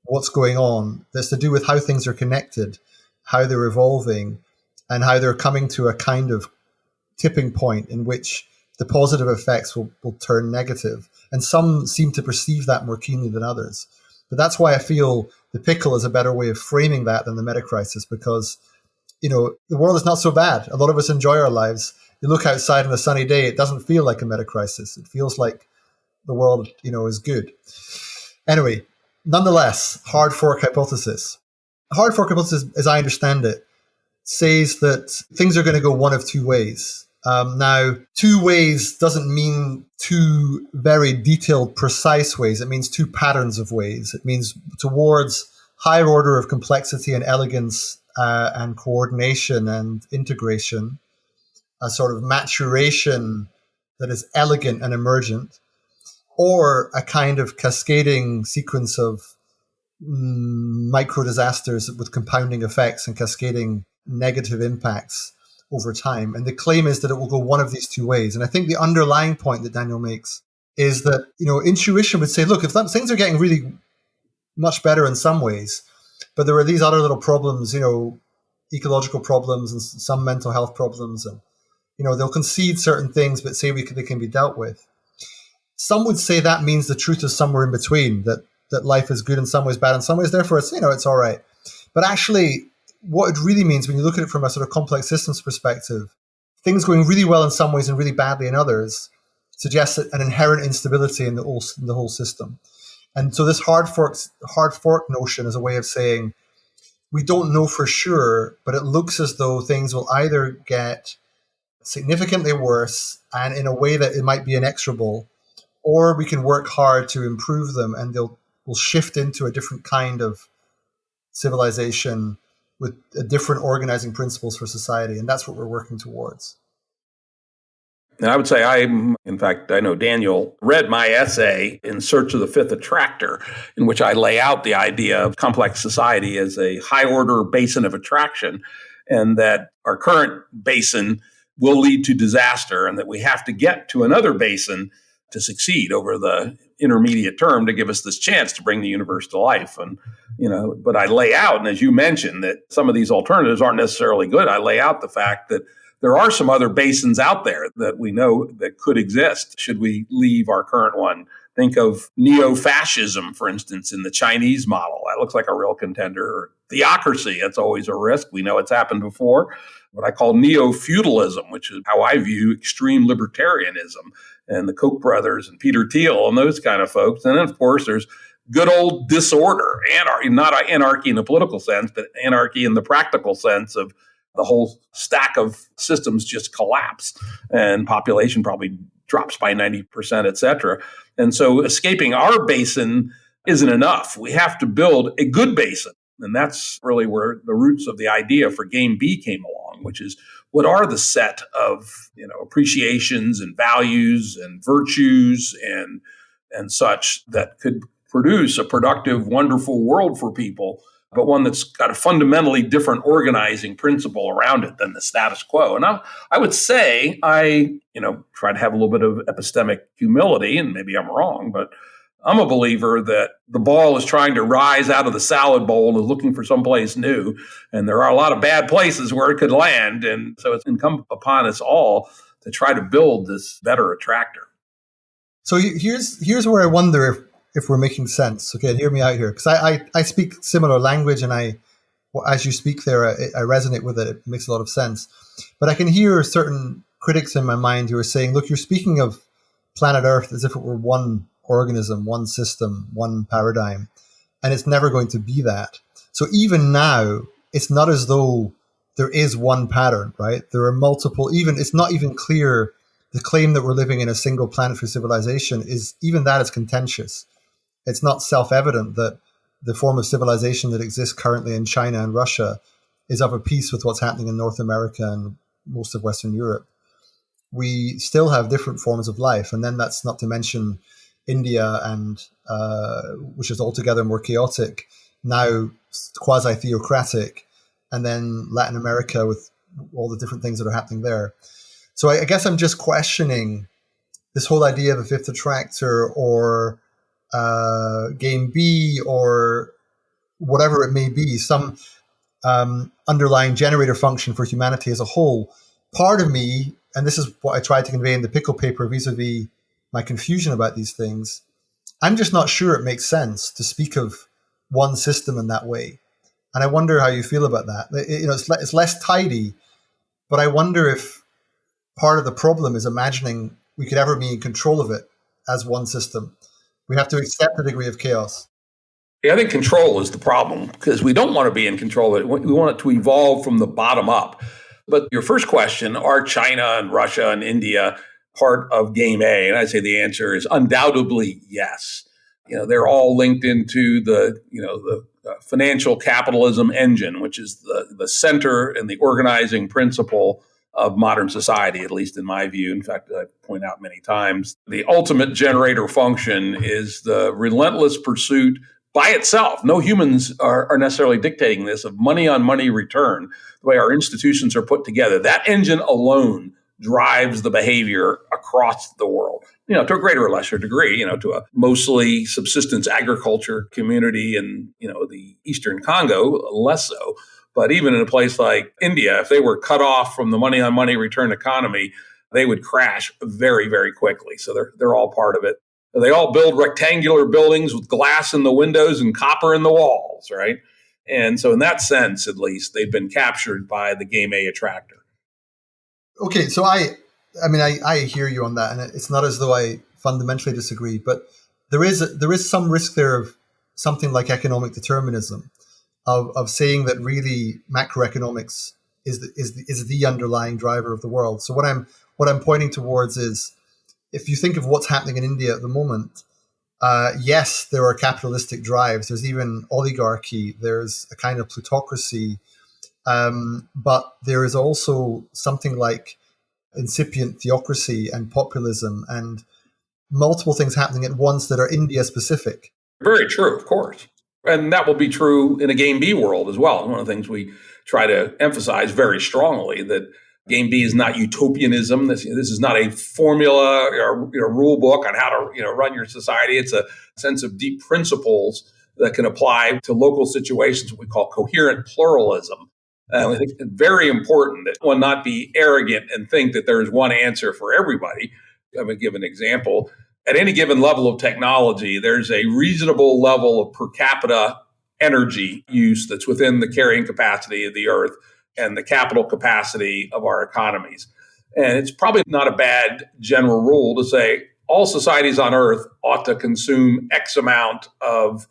what's going on that's to do with how things are connected, how they're evolving, and how they're coming to a kind of tipping point in which the positive effects will turn negative. And some seem to perceive that more keenly than others. But that's why I feel the Pickle is a better way of framing that than the metacrisis, because the world is not so bad. A lot of us enjoy our lives. You look outside on a sunny day, it doesn't feel like a metacrisis. It feels like the world, is good. Anyway, nonetheless, hard fork hypothesis. Hard fork hypothesis, as I understand it, says that things are going to go one of two ways. Now, two ways doesn't mean two very detailed, precise ways. It means two patterns of ways. It means towards higher order of complexity and elegance and coordination and integration, a sort of maturation that is elegant and emergent, or a kind of cascading sequence of micro disasters with compounding effects and cascading negative impacts over time. And the claim is that it will go one of these two ways. And I think the underlying point that Daniel makes is that, intuition would say, look, if things are getting really much better in some ways, but there are these other little problems, ecological problems and some mental health problems, and, they'll concede certain things, but say they can be dealt with. Some would say that means the truth is somewhere in between, that life is good in some ways, bad in some ways, therefore it's, it's all right. But actually, what it really means when you look at it from a sort of complex systems perspective, things going really well in some ways and really badly in others suggests an inherent instability in the whole system. And so this hard fork notion is a way of saying we don't know for sure, but it looks as though things will either get significantly worse and in a way that it might be inexorable, or we can work hard to improve them and will shift into a different kind of civilization with different organizing principles for society. And that's what we're working towards. And I would say I know Daniel read my essay, In Search of the Fifth Attractor, in which I lay out the idea of complex society as a high-order basin of attraction, and that our current basin will lead to disaster, and that we have to get to another basin to succeed over the intermediate term to give us this chance to bring the universe to life. And, but I lay out, and as you mentioned, that some of these alternatives aren't necessarily good. I lay out the fact that there are some other basins out there that we know that could exist should we leave our current one. Think of neo-fascism, for instance, in the Chinese model. That looks like a real contender. Or theocracy, that's always a risk. We know it's happened before. What I call neo-feudalism, which is how I view extreme libertarianism, and the Koch brothers and Peter Thiel and those kind of folks. And then, of course, there's good old disorder, anarchy, not anarchy in the political sense, but anarchy in the practical sense of the whole stack of systems just collapse and population probably drops by 90%, et cetera. And so escaping our basin isn't enough. We have to build a good basin. And that's really where the roots of the idea for Game B came along, which is what are the set of appreciations and values and virtues and such that could produce a productive, wonderful world for people, but one that's got a fundamentally different organizing principle around it than the status quo. And I would say I try to have a little bit of epistemic humility, and maybe I'm wrong, but I'm a believer that the ball is trying to rise out of the salad bowl and is looking for someplace new. And there are a lot of bad places where it could land. And so it's incumbent upon us all to try to build this better attractor. So here's where I wonder if we're making sense. Okay, hear me out here. Because I speak similar language, and as you speak there, I resonate with it. It makes a lot of sense. But I can hear certain critics in my mind who are saying, look, you're speaking of planet Earth as if it were one organism, one system, one paradigm, and it's never going to be that. So even now, it's not as though there is one pattern, right? There are multiple, it's not even clear. The claim that we're living in a single planetary civilization is contentious. It's not self-evident that the form of civilization that exists currently in China and Russia is of a piece with what's happening in North America and most of Western Europe. We still have different forms of life, and then that's not to mention India, and which is altogether more chaotic, now quasi-theocratic, and then Latin America with all the different things that are happening there. So I guess I'm just questioning this whole idea of a fifth attractor or Game B or whatever it may be, some underlying generator function for humanity as a whole. Part of me, and this is what I tried to convey in the Pickle paper vis-a-vis my confusion about these things, I'm just not sure it makes sense to speak of one system in that way. And I wonder how you feel about that. It's less tidy, but I wonder if part of the problem is imagining we could ever be in control of it as one system. We have to accept a degree of chaos. Yeah, I think control is the problem, because we don't want to be in control of it. We want it to evolve from the bottom up. But your first question, are China and Russia and India part of Game A? And I'd say the answer is undoubtedly yes. They're all linked into the financial capitalism engine, which is the center and the organizing principle of modern society, at least in my view. In fact, I point out many times, the ultimate generator function is the relentless pursuit by itself. No humans are necessarily dictating this, of money on money return, the way our institutions are put together. That engine alone drives the behavior across the world. to a greater or lesser degree, to a mostly subsistence agriculture community in, the Eastern Congo, less so. But even in a place like India, if they were cut off from the money on money return economy, they would crash very, very quickly. So they're all part of it. They all build rectangular buildings with glass in the windows and copper in the walls, right? And so in that sense, at least, they've been captured by the game A attractor. Okay, so I hear you on that, and it's not as though I fundamentally disagree, but there is some risk there of something like economic determinism, of saying that really macroeconomics is the underlying driver of the world. So what I'm pointing towards is, if you think of what's happening in India at the moment, yes, there are capitalistic drives. There's even oligarchy. There's a kind of plutocracy. But there is also something like incipient theocracy and populism and multiple things happening at once that are India specific. Very true, of course. And that will be true in a game B world as well. One of the things we try to emphasize very strongly, that game B is not utopianism. This is not a formula or rule book on how to run your society. It's a sense of deep principles that can apply to local situations, what we call coherent pluralism. I think it's very important that one not be arrogant and think that there is one answer for everybody. I'm going to give an example. At any given level of technology, there's a reasonable level of per capita energy use that's within the carrying capacity of the earth and the capital capacity of our economies. And it's probably not a bad general rule to say all societies on earth ought to consume X amount of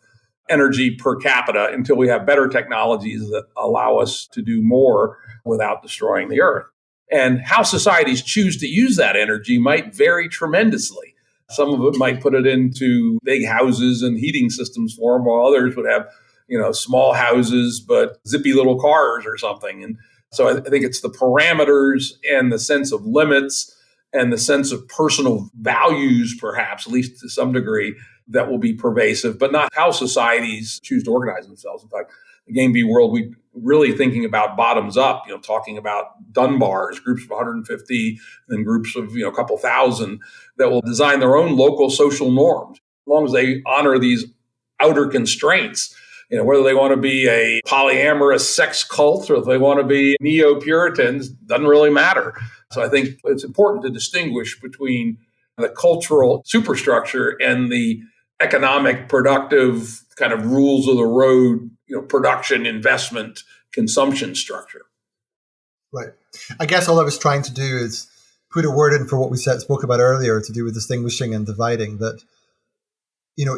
energy per capita until we have better technologies that allow us to do more without destroying the earth. And how societies choose to use that energy might vary tremendously. Some of it might put it into big houses and heating systems for them, while others would have, small houses, but zippy little cars or something. And so I think it's the parameters and the sense of limits and the sense of personal values, perhaps, at least to some degree, that will be pervasive, but not how societies choose to organize themselves. In fact, the game B world, we really thinking about bottoms up, talking about Dunbars, groups of 150, and groups of, a couple thousand that will design their own local social norms, as long as they honor these outer constraints. Whether they want to be a polyamorous sex cult or if they want to be neo-Puritans, doesn't really matter. So I think it's important to distinguish between the cultural superstructure and the economic, productive kind of rules of the road, production, investment, consumption structure. Right. I guess all I was trying to do is put a word in for what we spoke about earlier to do with distinguishing and dividing, that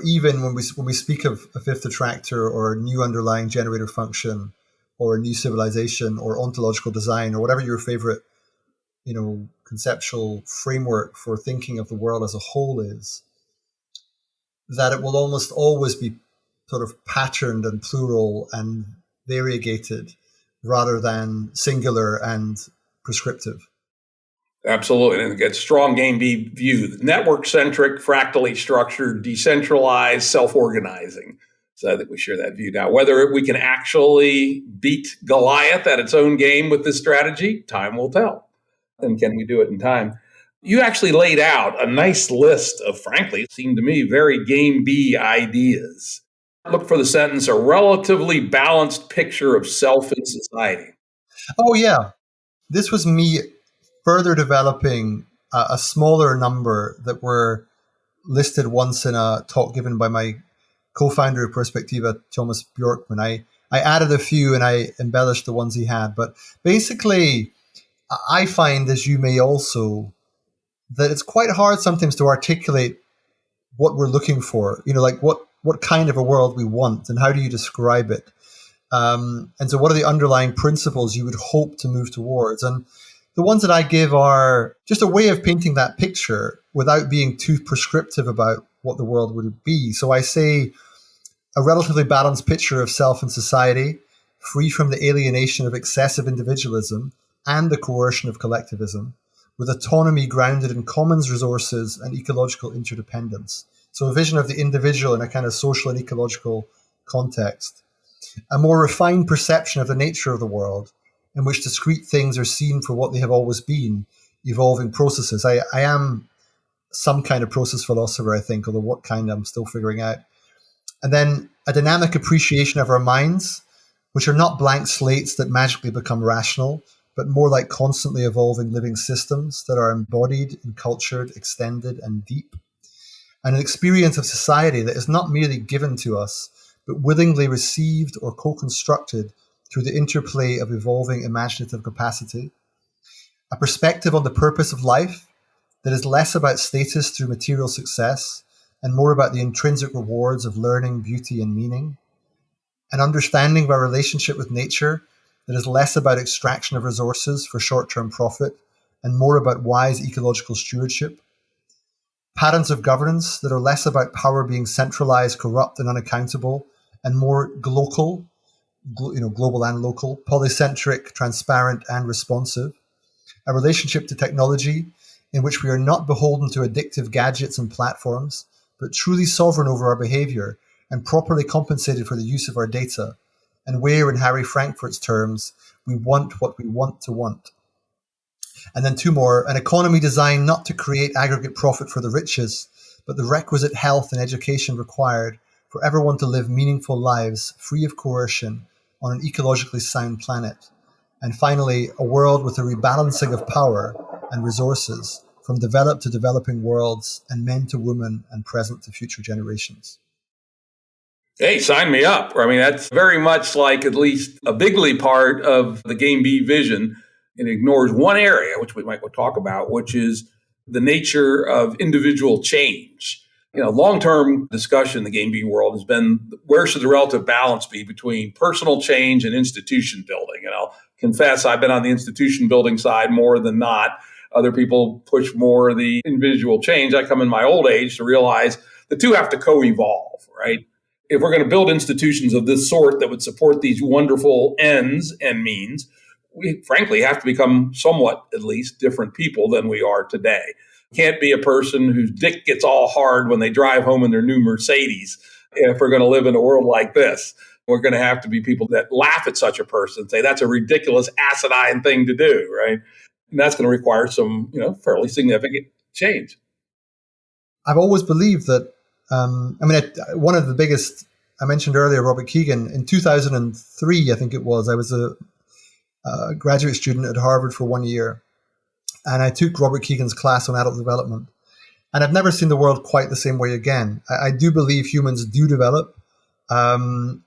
even when we speak of a fifth attractor or a new underlying generator function or a new civilization or ontological design or whatever your favorite, conceptual framework for thinking of the world as a whole is, that it will almost always be sort of patterned and plural and variegated rather than singular and prescriptive. Absolutely. And it's strong game B view, network-centric, fractally structured, decentralized, self-organizing. So I think we share that view. Now, whether we can actually beat Goliath at its own game with this strategy, time will tell. And can we do it in time? You actually laid out a nice list of, frankly, it seemed to me, very game B ideas. Look for the sentence, a relatively balanced picture of self in society. Oh, yeah. This was me further developing a smaller number that were listed once in a talk given by my co-founder of Perspectiva, Thomas Bjorkman. I added a few and I embellished the ones he had. But basically, I find, as you may also, that it's quite hard sometimes to articulate what we're looking for, like what kind of a world we want and how do you describe it. And so what are the underlying principles you would hope to move towards? And the ones that I give are just a way of painting that picture without being too prescriptive about what the world would be. So I say a relatively balanced picture of self and society, free from the alienation of excessive individualism and the coercion of collectivism, with autonomy grounded in commons resources and ecological interdependence. So a vision of the individual in a kind of social and ecological context. A more refined perception of the nature of the world, in which discrete things are seen for what they have always been, evolving processes. I am some kind of process philosopher, I think, although what kind I'm still figuring out. And then a dynamic appreciation of our minds, which are not blank slates that magically become rational, but more like constantly evolving living systems that are embodied, encultured, extended, and deep. And an experience of society that is not merely given to us, but willingly received or co-constructed through the interplay of evolving imaginative capacity. A perspective on the purpose of life that is less about status through material success and more about the intrinsic rewards of learning, beauty, and meaning. An understanding of our relationship with nature that is less about extraction of resources for short-term profit and more about wise ecological stewardship. Patterns of governance that are less about power being centralized, corrupt, and unaccountable, and more global and local, polycentric, transparent, and responsive. A relationship to technology in which we are not beholden to addictive gadgets and platforms, but truly sovereign over our behavior and properly compensated for the use of our data, and where, in Harry Frankfurt's terms, we want what we want to want. And then two more, an economy designed not to create aggregate profit for the richest, but the requisite health and education required for everyone to live meaningful lives free of coercion on an ecologically sound planet. And finally, a world with a rebalancing of power and resources from developed to developing worlds and men to women and present to future generations. Hey, sign me up. I mean, that's very much like at least a bigly part of the Game B vision. It ignores one area, which we might talk about, which is the nature of individual change. Long-term discussion in the Game B world has been, where should the relative balance be between personal change and institution building? And I'll confess, I've been on the institution building side more than not. Other people push more the individual change. I come in my old age to realize the two have to co-evolve, right? If we're going to build institutions of this sort that would support these wonderful ends and means, we frankly have to become somewhat, at least, different people than we are today. Can't be a person whose dick gets all hard when they drive home in their new Mercedes. If we're going to live in a world like this, we're going to have to be people that laugh at such a person and say, that's a ridiculous, asinine thing to do, right? And that's going to require some, fairly significant change. I've always believed that, one of the biggest, I mentioned earlier, Robert Keegan, in 2003, I think it was, I was a graduate student at Harvard for 1 year. And I took Robert Keegan's class on adult development. And I've never seen the world quite the same way again. I do believe humans do develop,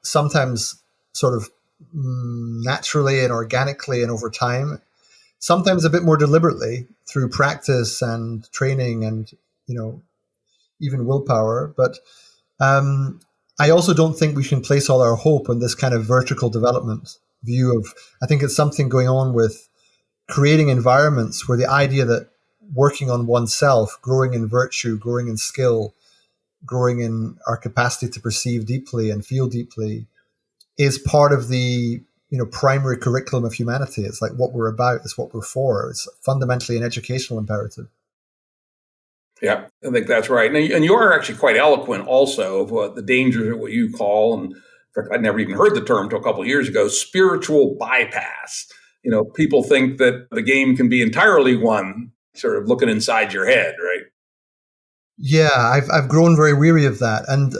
sometimes sort of naturally and organically and over time, sometimes a bit more deliberately through practice and training and, even willpower. But I also don't think we can place all our hope on this kind of vertical development view of, I think it's something going on with creating environments where the idea that working on oneself, growing in virtue, growing in skill, growing in our capacity to perceive deeply and feel deeply is part of the primary curriculum of humanity. It's like what we're about, it's what we're for. It's fundamentally an educational imperative. Yeah, I think that's right. And you are actually quite eloquent also of what the dangers of what you call, and in fact, I'd never even heard the term until a couple of years ago, spiritual bypass. People think that the game can be entirely won sort of looking inside your head, right? Yeah, I've grown very weary of that. And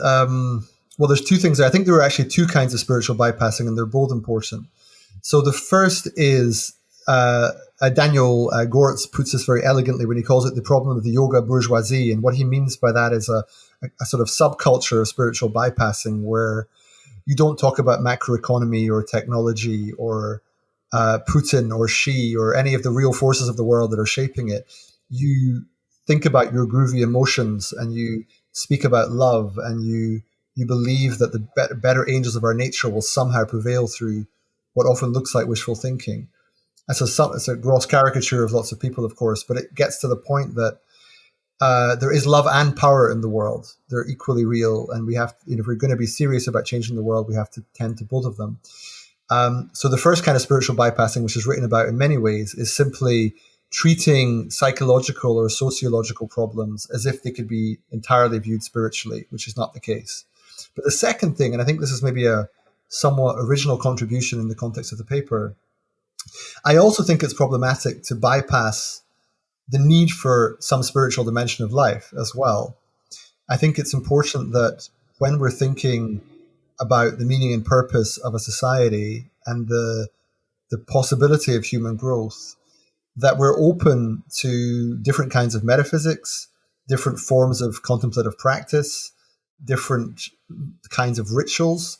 there's two things there. I think there are actually two kinds of spiritual bypassing, and they're both important. So the first is Daniel Gortz puts this very elegantly when he calls it the problem of the yoga bourgeoisie. And what he means by that is a sort of subculture of spiritual bypassing where you don't talk about macroeconomy or technology or Putin or Xi or any of the real forces of the world that are shaping it. You think about your groovy emotions and you speak about love and you believe that the better angels of our nature will somehow prevail through what often looks like wishful thinking. It's a gross caricature of lots of people, of course, but it gets to the point that there is love and power in the world. They're equally real, and we have, if we're going to be serious about changing the world, we have to tend to both of them. So the first kind of spiritual bypassing, which is written about in many ways, is simply treating psychological or sociological problems as if they could be entirely viewed spiritually, which is not the case. But the second thing, and I think this is maybe a somewhat original contribution in the context of the paper, I also think it's problematic to bypass the need for some spiritual dimension of life as well. I think it's important that when we're thinking about the meaning and purpose of a society and the possibility of human growth, that we're open to different kinds of metaphysics, different forms of contemplative practice, different kinds of rituals,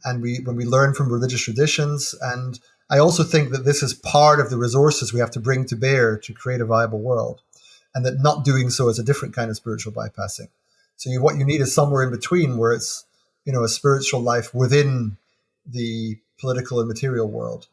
and when we learn from religious traditions. And I also think that this is part of the resources we have to bring to bear to create a viable world, and that not doing so is a different kind of spiritual bypassing. So what you need is somewhere in between, where it's, a spiritual life within the political and material world.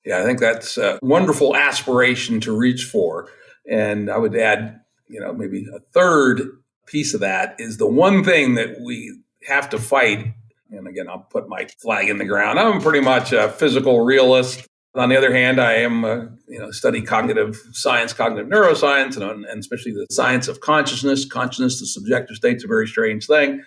Yeah, I think that's a wonderful aspiration to reach for. And I would add, maybe a third piece of that is the one thing that we have to fight. And again, I'll put my flag in the ground. I'm pretty much a physical realist. On the other hand, I am, study cognitive science, cognitive neuroscience, and especially the science of consciousness. Consciousness, the subjective state's a very strange thing.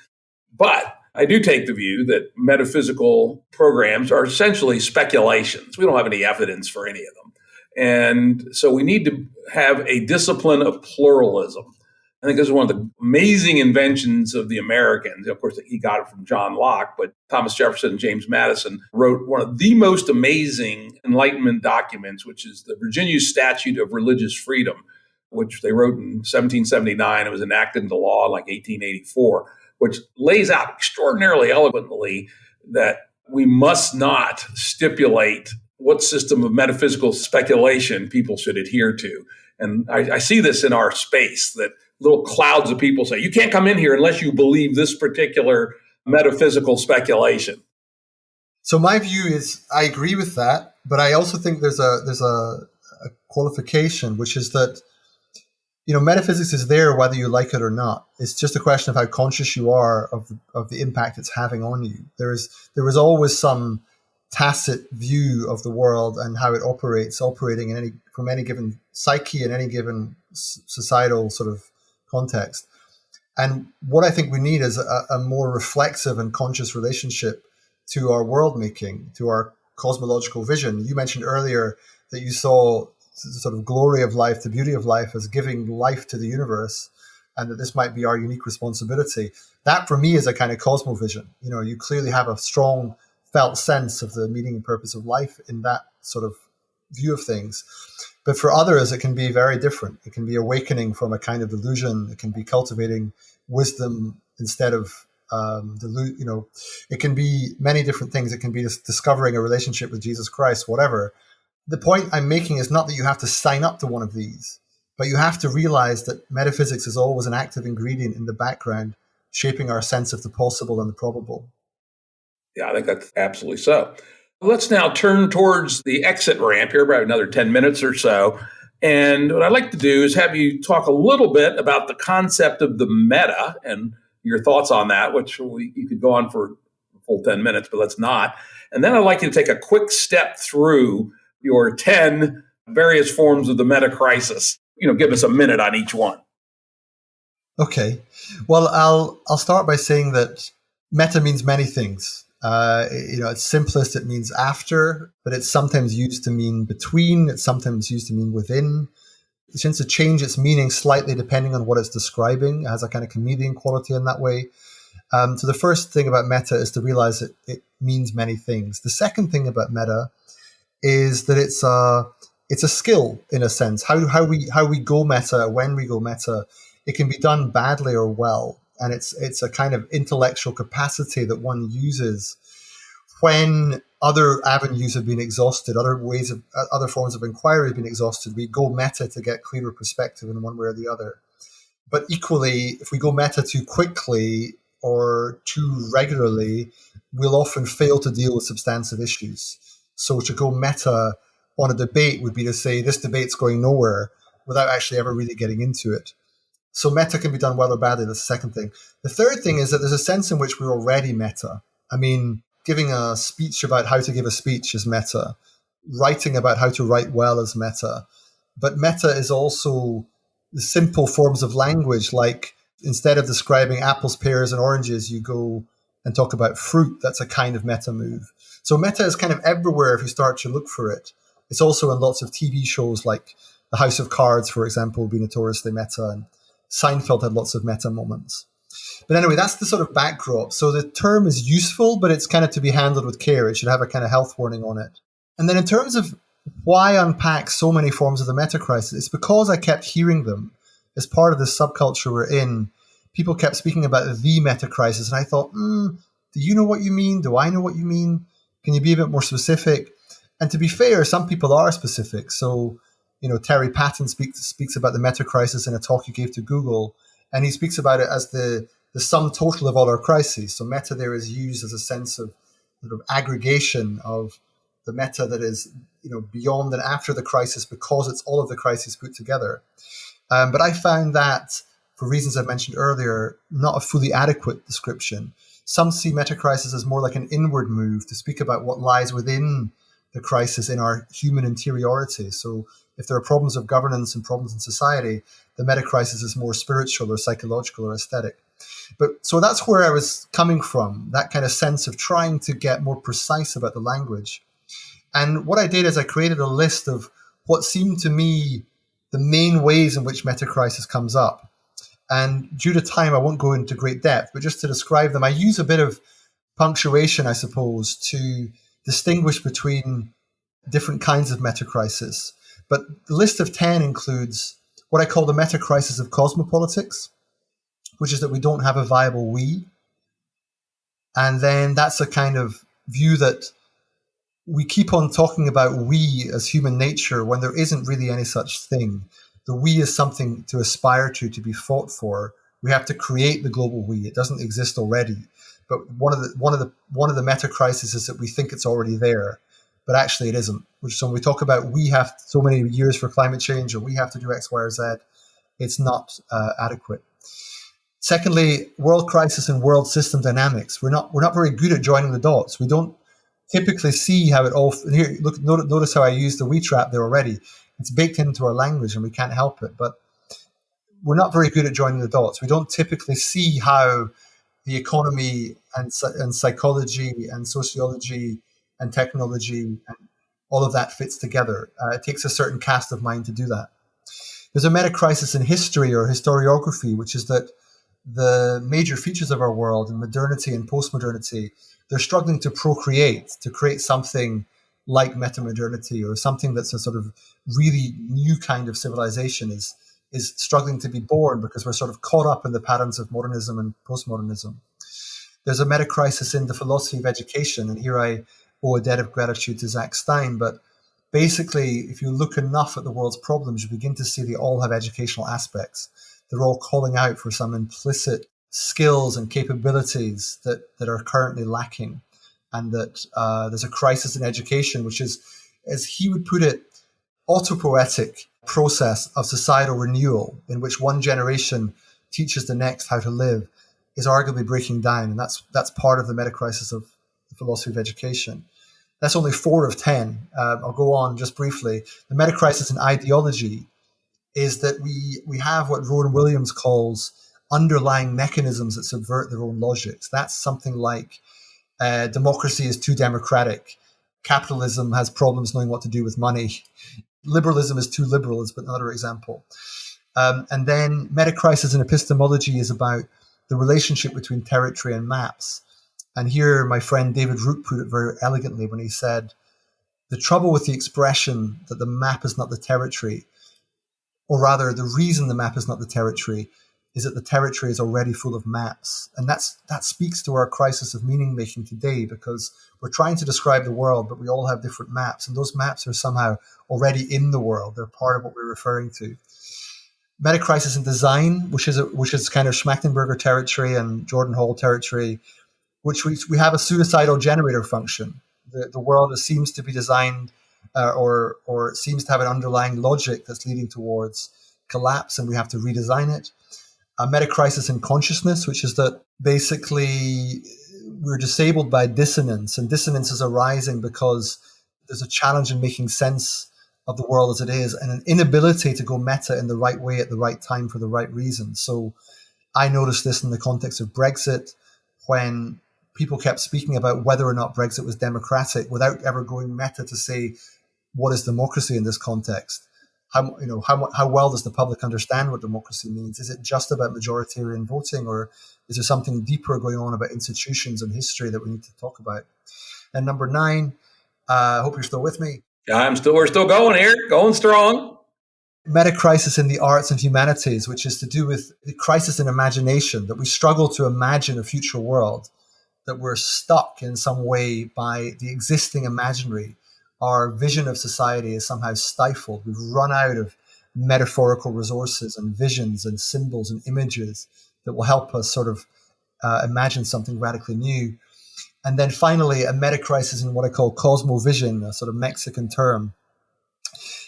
But I do take the view that metaphysical programs are essentially speculations. We don't have any evidence for any of them. And so we need to have a discipline of pluralism. I think this is one of the amazing inventions of the Americans. Of course, he got it from John Locke, but Thomas Jefferson and James Madison wrote one of the most amazing Enlightenment documents, which is the Virginia Statute of Religious Freedom, which they wrote in 1779. It was enacted into law in like 1884, which lays out extraordinarily eloquently that we must not stipulate what system of metaphysical speculation people should adhere to. And I see this in our space, that little clouds of people say, you can't come in here unless you believe this particular metaphysical speculation. So my view is, I agree with that, but I also think there's a qualification, which is that, metaphysics is there whether you like it or not. It's just a question of how conscious you are of the impact it's having on you. There is always some tacit view of the world and how it operating from any given psyche in any given societal sort of context. And what I think we need is a more reflexive and conscious relationship to our world making, to our cosmological vision. You mentioned earlier that you saw the sort of glory of life, the beauty of life as giving life to the universe, and that this might be our unique responsibility. That for me is a kind of cosmovision. You clearly have a strong felt sense of the meaning and purpose of life in that sort of view of things. But for others, it can be very different. It can be awakening from a kind of delusion. It can be cultivating wisdom instead of it can be many different things. It can be discovering a relationship with Jesus Christ, whatever. The point I'm making is not that you have to sign up to one of these, but you have to realize that metaphysics is always an active ingredient in the background, shaping our sense of the possible and the probable. Yeah, I think that's absolutely so. Let's now turn towards the exit ramp here, about another 10 minutes or so. And what I'd like to do is have you talk a little bit about the concept of the meta and your thoughts on that, which you could go on for a full 10 minutes, but let's not. And then I'd like you to take a quick step through your 10 various forms of the Metacrisis. Give us a minute on each one. Okay. Well, I'll start by saying that meta means many things. At simplest, it means after, but it's sometimes used to mean between. It's sometimes used to mean within. It tends to change its meaning slightly depending on what it's describing. It has a kind of comedian quality in that way. So the first thing about meta is to realize that it means many things. The second thing about meta is that it's a skill in a sense. How we go meta, when we go meta, it can be done badly or well. And it's a kind of intellectual capacity that one uses when other avenues have been exhausted, other forms of inquiry have been exhausted. We go meta to get clearer perspective in one way or the other. But equally, if we go meta too quickly or too regularly, we'll often fail to deal with substantive issues. So to go meta on a debate would be to say this debate's going nowhere without actually ever really getting into it. So meta can be done well or badly. That's the second thing. The third thing is that there's a sense in which we're already meta. I mean, giving a speech about how to give a speech is meta. Writing about how to write well is meta. But meta is also the simple forms of language, like instead of describing apples, pears, and oranges, you go and talk about fruit. That's a kind of meta move. So meta is kind of everywhere if you start to look for it. It's also in lots of TV shows like The House of Cards, for example, would be notoriously meta, and Seinfeld had lots of meta moments. But anyway, that's the sort of backdrop. So the term is useful, but it's kind of to be handled with care. It should have a kind of health warning on it. And then in terms of why unpack so many forms of the metacrisis, it's because I kept hearing them as part of the subculture we're in. People kept speaking about the metacrisis, and I thought, do you know what you mean? Do I know what you mean? Can you be a bit more specific? And to be fair, some people are specific. So, Terry Patton speaks about the metacrisis in a talk he gave to Google, and he speaks about it as the sum total of all our crises. So meta there is used as a sense of sort of aggregation of the meta that is, beyond and after the crisis, because it's all of the crises put together. But I found that, for reasons I mentioned earlier, not a fully adequate description. Some see metacrisis as more like an inward move to speak about what lies within the crisis in our human interiority. So if there are problems of governance and problems in society, the metacrisis is more spiritual or psychological or aesthetic. But so that's where I was coming from, that kind of sense of trying to get more precise about the language. And what I did is I created a list of what seemed to me the main ways in which metacrisis comes up. And due to time, I won't go into great depth, but just to describe them, I use a bit of punctuation, I suppose, to distinguish between different kinds of metacrisis. But the list of 10 includes what I call the metacrisis of cosmopolitics, which is that we don't have a viable we. And then that's a kind of view that we keep on talking about we as human nature when there isn't really any such thing. The we is something to aspire to be fought for. We have to create the global we. It doesn't exist already. But one of the metacrises is that we think it's already there, but actually it isn't. So when we talk about we have so many years for climate change, or we have to do X, Y, or Z, it's not adequate. Secondly, world crisis and world system dynamics. We're not very good at joining the dots. We don't typically see how it all. Here, notice how I used the we trap there already. It's baked into our language and we can't help it. But we're not very good at joining the dots. We don't typically see how the economy and psychology and sociology and technology and all of that fits together. It takes a certain cast of mind to do that. There's a metacrisis in history or historiography, which is that the major features of our world in modernity and postmodernity, they're struggling to procreate, to create something like metamodernity or something that's a sort of really new kind of civilization is struggling to be born because we're sort of caught up in the patterns of modernism and postmodernism. There's a metacrisis in the philosophy of education, and here I owe a debt of gratitude to Zach Stein, but basically, if you look enough at the world's problems, you begin to see they all have educational aspects. They're all calling out for some implicit skills and capabilities that are currently lacking, and that there's a crisis in education, which is, as he would put it, autopoietic process of societal renewal in which one generation teaches the next how to live is arguably breaking down, and that's part of the metacrisis of the philosophy of education. That's only 4 of 10. I'll go on just briefly. The metacrisis in ideology is that we have what Rowan Williams calls underlying mechanisms that subvert their own logics. That's something like democracy is too democratic. Capitalism has problems knowing what to do with money. Liberalism is too liberal is another example. And then metacrisis in epistemology is about the relationship between territory and maps. And here my friend David Root put it very elegantly when he said, the trouble with the expression that the map is not the territory, or rather the reason the map is not the territory, is that the territory is already full of maps. And that speaks to our crisis of meaning making today, because we're trying to describe the world, but we all have different maps, and those maps are somehow already in the world. They're part of what we're referring to. Metacrisis in design, which is kind of Schmachtenberger territory and Jordan Hall territory, which we have a suicidal generator function. The world seems to be designed or seems to have an underlying logic that's leading towards collapse, and we have to redesign it. A metacrisis in consciousness, which is that basically we're disabled by dissonance, and dissonance is arising because there's a challenge in making sense of the world as it is, and an inability to go meta in the right way at the right time for the right reason. So I noticed this in the context of Brexit, when people kept speaking about whether or not Brexit was democratic without ever going meta to say, what is democracy in this context? how well does the public understand what democracy means? Is it just about majoritarian voting, or is there something deeper going on about institutions and history that we need to talk about? And number 9, I hope you're still with me. We're still going here, going strong. Metacrisis in the arts and humanities, which is to do with the crisis in imagination, that we struggle to imagine a future world, that we're stuck in some way by the existing imaginary. Our vision of society is somehow stifled. We've run out of metaphorical resources and visions and symbols and images that will help us sort of imagine something radically new. And then finally, a metacrisis in what I call cosmovision, a sort of Mexican term.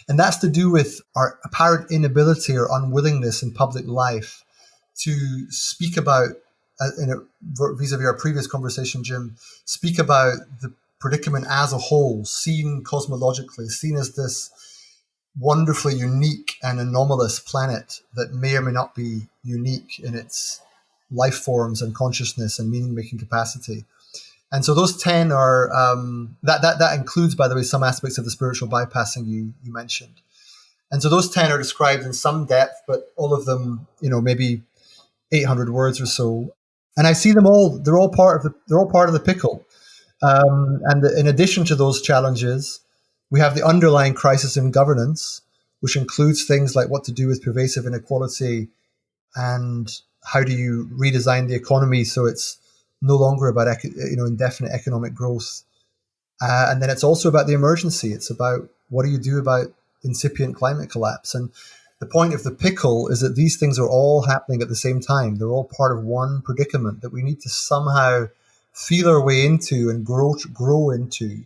And that's to do with our apparent inability or unwillingness in public life to speak about, vis-a-vis our previous conversation, Jim, speak about the predicament as a whole, seen cosmologically, seen as this wonderfully unique and anomalous planet that may or may not be unique in its life forms and consciousness and meaning-making capacity. And so those 10 are, that includes, by the way, some aspects of the spiritual bypassing you mentioned. And so those 10 are described in some depth, but all of them, maybe 800 words or so. And I see them all, they're all part of the pickle. And in addition to those challenges, we have the underlying crisis in governance, which includes things like what to do with pervasive inequality and how do you redesign the economy so it's no longer about indefinite economic growth. And then it's also about the emergency. It's about what do you do about incipient climate collapse. And the point of the pickle is that these things are all happening at the same time. They're all part of one predicament that we need to somehow feel our way into and grow into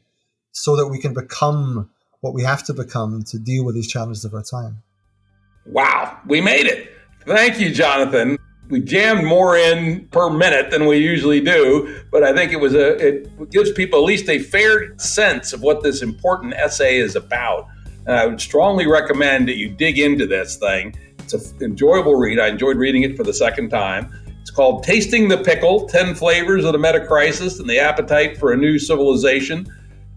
so that we can become what we have to become to deal with these challenges of our time. Wow, we made it. Thank you, Jonathan. We jammed more in per minute than we usually do, but I think it gives people at least a fair sense of what this important essay is about. And I would strongly recommend that you dig into this thing. It's an enjoyable read. I enjoyed reading it for the second time. It's called Tasting the Pickle, 10 Flavors of the Metacrisis and the Appetite for a New Civilization.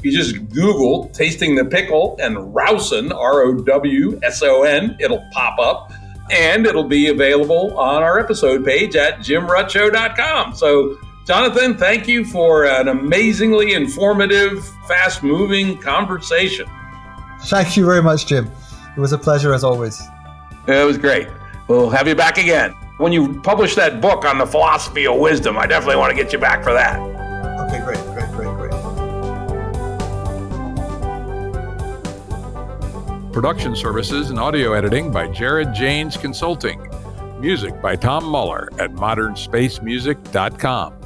You just Google Tasting the Pickle and Rowson, R-O-W-S-O-N. It'll pop up. And it'll be available on our episode page at jimrutshow.com. So, Jonathan, thank you for an amazingly informative, fast-moving conversation. Thank you very much, Jim. It was a pleasure as always. It was great. We'll have you back again. When you publish that book on the philosophy of wisdom, I definitely want to get you back for that. Okay, great. Production services and audio editing by Jared Janes Consulting. Music by Tom Muller at modernspacemusic.com.